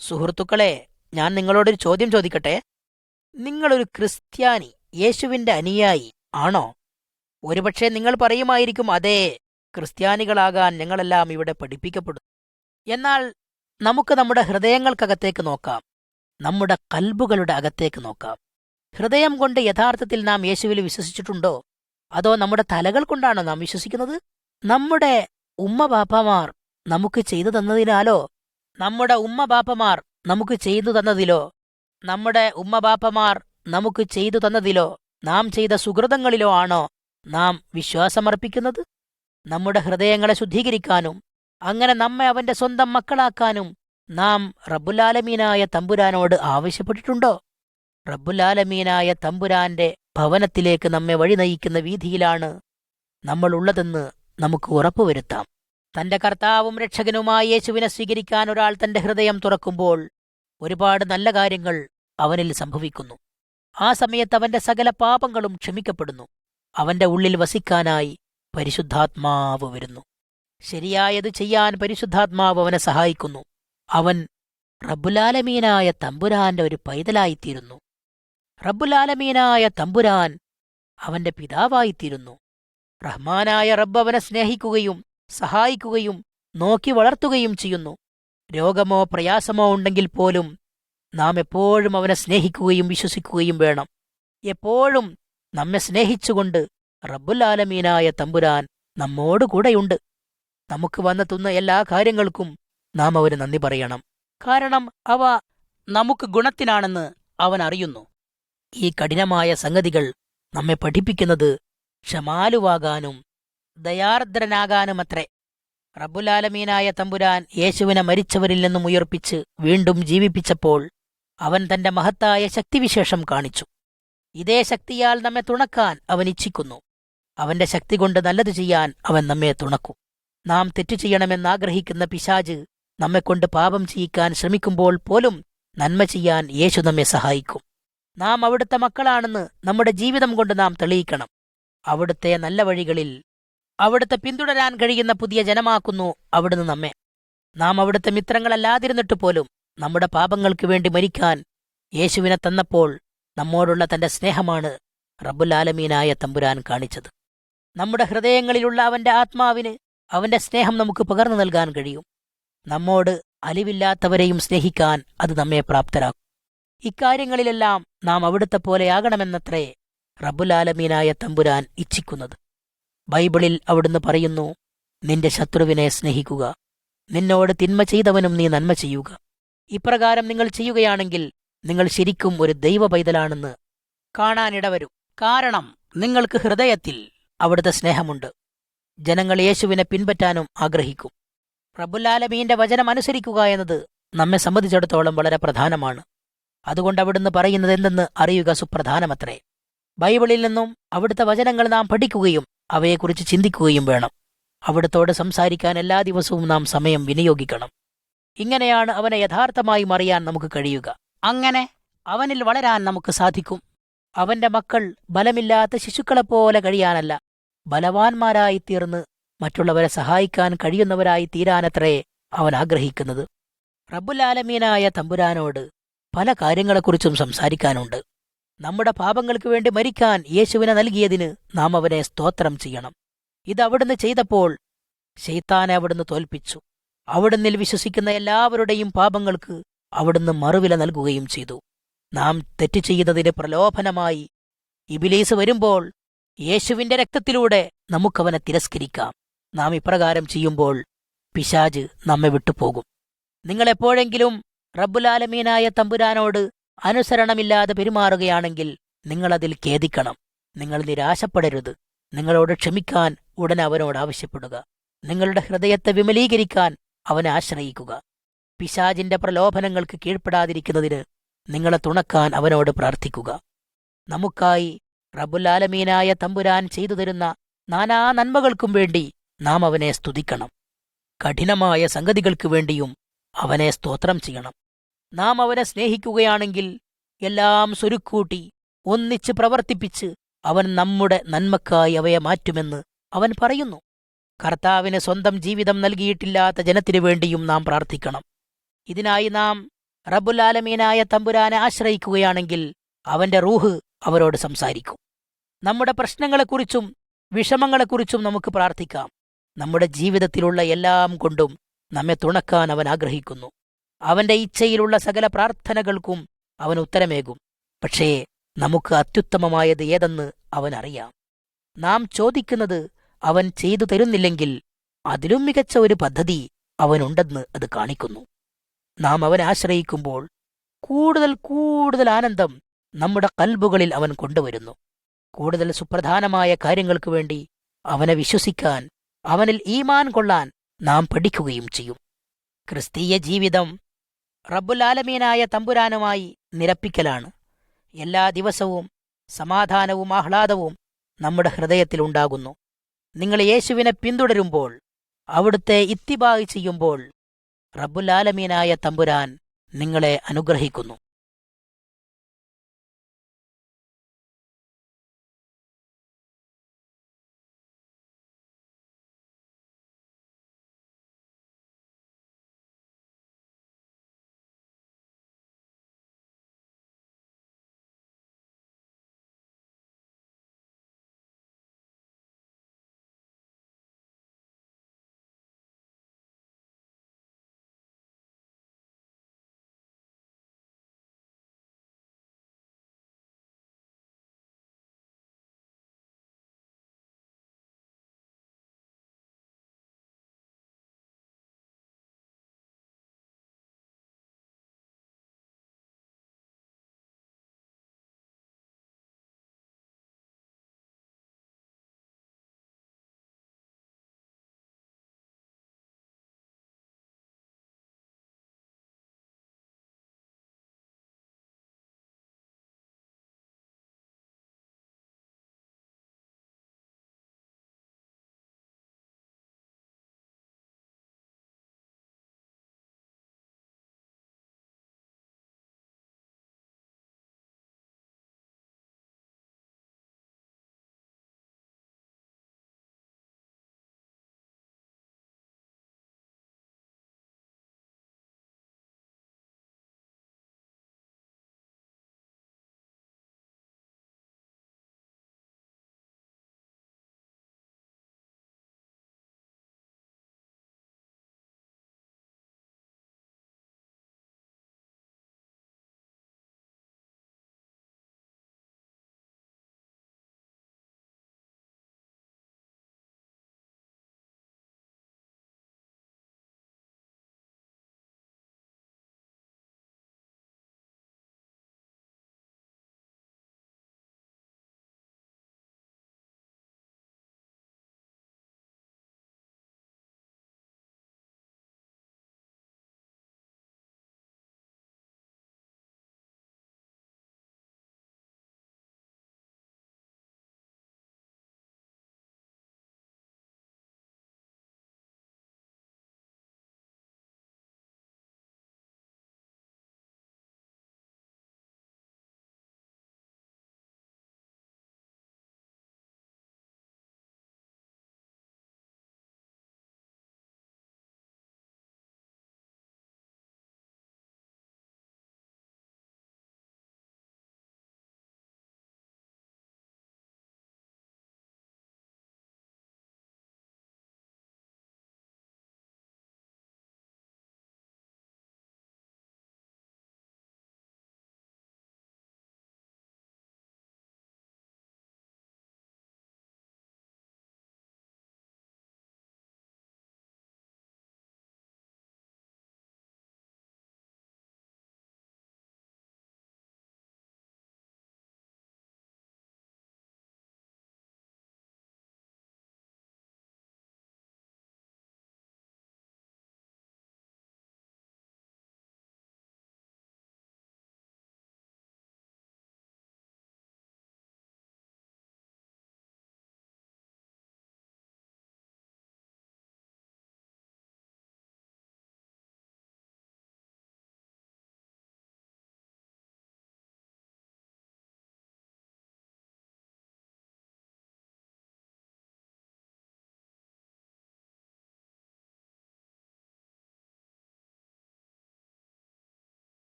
S1: സുഹൃത്തുക്കളെ, ഞാൻ നിങ്ങളോടൊരു ചോദ്യം ചോദിക്കട്ടെ. നിങ്ങളൊരു ക്രിസ്ത്യാനി, യേശുവിന്റെ അനുയായി ആണോ? ഒരുപക്ഷെ നിങ്ങൾ പറയുമായിരിക്കും, അതേ, ക്രിസ്ത്യാനികളാകാൻ ഞങ്ങളെല്ലാം ഇവിടെ പഠിപ്പിക്കപ്പെടുന്നു. എന്നാൽ നമുക്ക് നമ്മുടെ ഹൃദയങ്ങൾക്കകത്തേക്ക് നോക്കാം, നമ്മുടെ കൽബുകളുടെ അകത്തേക്ക് നോക്കാം. ഹൃദയം കൊണ്ട് യഥാർത്ഥത്തിൽ നാം യേശുവിൽ വിശ്വസിച്ചിട്ടുണ്ടോ? അതോ നമ്മുടെ തലകൾ കൊണ്ടാണോ നാം വിശ്വസിക്കുന്നത്? നമ്മുടെ ഉമ്മബാപ്പമാർ നമുക്ക് ചെയ്തു തന്നതിനാലോ, നമ്മുടെ ഉമ്മബാപ്പമാർ നമുക്ക് ചെയ്തു തന്നതിലോ, നമ്മുടെ ഉമ്മബാപ്പമാർ നമുക്ക് ചെയ്തു തന്നതിലോ നാം ചെയ്ത സുഹൃതങ്ങളിലോ ആണോ നാം വിശ്വാസമർപ്പിക്കുന്നത്? നമ്മുടെ ഹൃദയങ്ങളെ ശുദ്ധീകരിക്കാനും അങ്ങനെ നമ്മെ അവന്റെ സ്വന്തം മക്കളാക്കാനും നാം റബ്ബുൽ തമ്പുരാനോട് ആവശ്യപ്പെട്ടിട്ടുണ്ടോ? റബ്ബുൽ തമ്പുരാന്റെ ഭവനത്തിലേക്ക് നമ്മെ വഴി നയിക്കുന്ന വീഥിയിലാണ് നമ്മളുള്ളതെന്ന് നമുക്ക് ഉറപ്പുവരുത്താം. തന്റെ കർത്താവും രക്ഷകനുമായ യേശുവിനെ സ്വീകരിക്കാൻ ഒരാൾ തന്റെ ഹൃദയം തുറക്കുമ്പോൾ ഒരുപാട് നല്ല കാര്യങ്ങൾ അവനിൽ സംഭവിക്കുന്നു. ആ സമയത്ത് അവന്റെ സകല പാപങ്ങളും ക്ഷമിക്കപ്പെടുന്നു. അവന്റെ ഉള്ളിൽ വസിക്കാനായി പരിശുദ്ധാത്മാവ് വരുന്നു. ശരിയായത് ചെയ്യാൻ പരിശുദ്ധാത്മാവ് അവനെ സഹായിക്കുന്നു. അവൻ റബ്ബുൽ തമ്പുരാന്റെ ഒരു പൈതലായിത്തീരുന്നു. റബ്ബുൽ തമ്പുരാൻ അവന്റെ പിതാവായിത്തീരുന്നു. റഹ്മാനായ റബ്ബ് അവനെ സ്നേഹിക്കുകയും സഹായിക്കുകയും നോക്കി വളർത്തുകയും ചെയ്യുന്നു. രോഗമോ പ്രയാസമോ ഉണ്ടെങ്കിൽ പോലും നാം എപ്പോഴും അവനെ സ്നേഹിക്കുകയും വിശ്വസിക്കുകയും വേണം. എപ്പോഴും നമ്മെ സ്നേഹിച്ചുകൊണ്ട് റബ്ബുൽ തമ്പുരാൻ നമ്മോടുകൂടെയുണ്ട്. നമുക്ക് വന്നെത്തുന്ന എല്ലാ കാര്യങ്ങൾക്കും നാം അവന് നന്ദി പറയണം. കാരണം അവ നമുക്ക് ഗുണത്തിനാണെന്ന് അവൻ അറിയുന്നു. ഈ കഠിനമായ സംഗതികൾ നമ്മെ പഠിപ്പിക്കുന്നത് ക്ഷമാലുവാകാനും ദയാർദ്രനാകാനുമത്രേ. റബ്ബുൽ തമ്പുരാൻ യേശുവിനെ മരിച്ചവരിൽ നിന്നും ഉയർപ്പിച്ച് വീണ്ടും ജീവിപ്പിച്ചപ്പോൾ അവൻ തന്റെ മഹത്തായ ശക്തിവിശേഷം കാണിച്ചു. ഇതേ ശക്തിയാൽ നമ്മെ തുണക്കാൻ അവൻ ഇച്ഛിക്കുന്നു. അവന്റെ ശക്തി കൊണ്ട് നല്ലത് ചെയ്യാൻ അവൻ നമ്മെ തുണക്കും. നാം തെറ്റു ചെയ്യണമെന്നാഗ്രഹിക്കുന്ന പിശാച് നമ്മെക്കൊണ്ട് പാപം ചെയ്യിക്കാൻ ശ്രമിക്കുമ്പോൾ പോലും നന്മ ചെയ്യാൻ യേശു നമ്മെ സഹായിക്കും. നാം അവിടുത്തെ മക്കളാണെന്ന് നമ്മുടെ ജീവിതം കൊണ്ട് നാം തെളിയിക്കണം. അവിടുത്തെ നല്ല വഴികളിൽ അവിടുത്തെ പിന്തുടരാൻ കഴിയുന്ന പുതിയ ജനമാക്കുന്നു അവിടുന്ന് നമ്മെ. നാം അവിടുത്തെ മിത്രങ്ങളല്ലാതിരുന്നിട്ട് പോലും നമ്മുടെ പാപങ്ങൾക്ക് വേണ്ടി മരിക്കാൻ യേശുവിനെ തന്നപ്പോൾ നമ്മോടുള്ള തന്റെ സ്നേഹമാണ് റബ്ബുൽ തമ്പുരാൻ കാണിച്ചത്. നമ്മുടെ ഹൃദയങ്ങളിലുള്ള അവന്റെ ആത്മാവിന് അവന്റെ സ്നേഹം നമുക്ക് പകർന്നു നൽകാൻ കഴിയും. നമ്മോട് അലിവില്ലാത്തവരെയും സ്നേഹിക്കാൻ അത് നമ്മെ പ്രാപ്തരാക്കും. ഇക്കാര്യങ്ങളിലെല്ലാം നാം അവിടുത്തെ പോലെയാകണമെന്നത്രേ റബ്ബുൽ ആലമീനായ തമ്പുരാൻ ഇച്ഛിക്കുന്നത്. ബൈബിളിൽ അവിടുന്ന് പറയുന്നു, നിന്റെ ശത്രുവിനെ സ്നേഹിക്കുക, നിന്നോട് തിന്മ ചെയ്തവനും നീ നന്മ ചെയ്യുക. ഇപ്രകാരം നിങ്ങൾ ചെയ്യുകയാണെങ്കിൽ നിങ്ങൾ ശരിക്കും ഒരു ദൈവ പൈതലാണെന്ന് കാണാനിടവരും. കാരണം നിങ്ങൾക്ക് ഹൃദയത്തിൽ അവിടുത്തെ സ്നേഹമുണ്ട്. ജനങ്ങൾ യേശുവിനെ പിൻപറ്റാനും ആഗ്രഹിക്കും. റബ്ബുൽ ആലമീന്റെ വചനം അനുസരിക്കുക എന്നത് നമ്മെ സംബന്ധിച്ചിടത്തോളം വളരെ പ്രധാനമാണ്. അതുകൊണ്ട് അവിടുന്ന് പറയുന്നത് എന്തെന്ന് അറിയുക സുപ്രധാനമത്രേ. ബൈബിളിൽ നിന്നും അവിടുത്തെ വചനങ്ങൾ നാം പഠിക്കുകയും അവയെക്കുറിച്ച് ചിന്തിക്കുകയും വേണം. അവിടുത്തോട് സംസാരിക്കാൻ എല്ലാ ദിവസവും നാം സമയം വിനിയോഗിക്കണം. ഇങ്ങനെയാണ് അവനെ യഥാർത്ഥമായും അറിയാൻ നമുക്ക് കഴിയുക. അങ്ങനെ അവനിൽ വളരാൻ നമുക്ക് സാധിക്കും. അവന്റെ മക്കൾ ബലമില്ലാത്ത ശിശുക്കളെപ്പോലെ കഴിയാനല്ല, ബലവാന്മാരായി തീർന്ന് മറ്റുള്ളവരെ സഹായിക്കാൻ കഴിയുന്നവരായി തീരാനത്രേ അവൻ ആഗ്രഹിക്കുന്നത്. റബ്ബുൽ ആലമീനായ തമ്പുരാനോട് പല കാര്യങ്ങളെക്കുറിച്ചും സംസാരിക്കാനുണ്ട്. നമ്മുടെ പാപങ്ങൾക്ക് വേണ്ടി മരിക്കാൻ യേശുവിനെ നൽകിയതിന് നാം അവനെ സ്തോത്രം ചെയ്യണം. ഇത് അവിടുന്ന് ചെയ്തപ്പോൾ ശൈത്താനെ അവിടുന്ന് തോൽപ്പിച്ചു. അവിടുന്നിൽ വിശ്വസിക്കുന്ന എല്ലാവരുടെയും പാപങ്ങൾക്ക് അവിടുന്ന് മറുവില നൽകുകയും ചെയ്തു. നാം തെറ്റ് ചെയ്യുന്നതിന് പ്രലോഭനമായി ഇബിലീസ് വരുമ്പോൾ യേശുവിന്റെ രക്തത്തിലൂടെ നമുക്കവനെ തിരസ്കരിക്കാം. നാം ഇപ്രകാരം ചെയ്യുമ്പോൾ പിശാച് നമ്മെ വിട്ടുപോകും. നിങ്ങളെപ്പോഴെങ്കിലും റബ്ബുൽ ആലമീനായ തമ്പുരാനോട് അനുസരണമില്ലാതെ പെരുമാറുകയാണെങ്കിൽ നിങ്ങളതിൽ ഖേദിക്കണം. നിങ്ങൾ നിരാശപ്പെടരുത്. നിങ്ങളോട് ക്ഷമിക്കാൻ ഉടനെ അവനോട് ആവശ്യപ്പെടുക. നിങ്ങളുടെ ഹൃദയത്തെ വിമലീകരിക്കാൻ അവനെ ആശ്രയിക്കുക. പിശാചിന്റെ പ്രലോഭനങ്ങൾക്ക് കീഴ്പ്പെടാതിരിക്കുന്നതിന് നിങ്ങളെ തുണക്കാൻ അവനോട് പ്രാർത്ഥിക്കുക. നമുക്കായി റബ്ബുൽ ആലമീനായ തമ്പുരാൻ ചെയ്തു തരുന്ന നാനാ നന്മകൾക്കും വേണ്ടി നാം അവനെ സ്തുതിക്കണം. കഠിനമായ സംഗതികൾക്ക് വേണ്ടിയും അവനെ സ്തോത്രം ചെയ്യണം. നാം അവനെ സ്നേഹിക്കുകയാണെങ്കിൽ എല്ലാം സ്വരുക്കൂട്ടി ഒന്നിച്ച് പ്രവർത്തിപ്പിച്ച് അവൻ നമ്മുടെ നന്മക്കായി അവയെ മാറ്റുമെന്ന് അവൻ പറയുന്നു. കർത്താവിന് സ്വന്തം ജീവിതം നൽകിയിട്ടില്ലാത്ത ജനത്തിനു വേണ്ടിയും നാം പ്രാർത്ഥിക്കണം. ഇതിനായി നാം റബ്ബുൽ ആലമീനായ തമ്പുരാനെ ആശ്രയിക്കുകയാണെങ്കിൽ അവന്റെ റൂഹ് അവരോട് സംസാരിക്കും. നമ്മുടെ പ്രശ്നങ്ങളെക്കുറിച്ചും വിഷമങ്ങളെക്കുറിച്ചും നമുക്ക് പ്രാർത്ഥിക്കാം. നമ്മുടെ ജീവിതത്തിലുള്ള എല്ലാം കൊണ്ടും നമ്മെ തുണക്കാൻ അവൻ ആഗ്രഹിക്കുന്നു. അവന്റെ ഇച്ഛയിലുള്ള സകല പ്രാർത്ഥനകൾക്കും അവൻ ഉത്തരമേകും. പക്ഷേ നമുക്ക് അത്യുത്തമമായത് ഏതെന്ന് അവൻ അറിയാം. നാം ചോദിക്കുന്നത് അവൻ ചെയ്തു തരുന്നില്ലെങ്കിൽ അതിലും മികച്ച ഒരു പദ്ധതി അവനുണ്ടെന്ന് അത് കാണിക്കുന്നു. നാം അവനെ ആശ്രയിക്കുമ്പോൾ കൂടുതൽ കൂടുതൽ ആനന്ദം നമ്മുടെ കൽബുകളിൽ അവൻ കൊണ്ടുവരുന്നു. കൂടുതൽ സുപ്രധാനമായ കാര്യങ്ങൾക്ക് വേണ്ടി അവനെ വിശ്വസിക്കാൻ, അവനിൽ ഈമാൻ കൊള്ളാൻ നാം പഠിക്കുകയും ചെയ്യും. ക്രിസ്തീയ ജീവിതം റബ്ബുൽ ആലമീനായ തമ്പുരാനുമായി നിരപ്പിക്കലാണ്. എല്ലാ ദിവസവും സമാധാനവും ആഹ്ലാദവും നമ്മുടെ ഹൃദയത്തിലുണ്ടാകുന്നു. നിങ്ങൾ യേശുവിനെ പിന്തുടരുമ്പോൾ, അവിടുത്തെ ഇത്തിബാഅ് ചെയ്യുമ്പോൾ റബ്ബുൽ ആലമീനായ തമ്പുരാൻ നിങ്ങളെ അനുഗ്രഹിക്കുന്നു.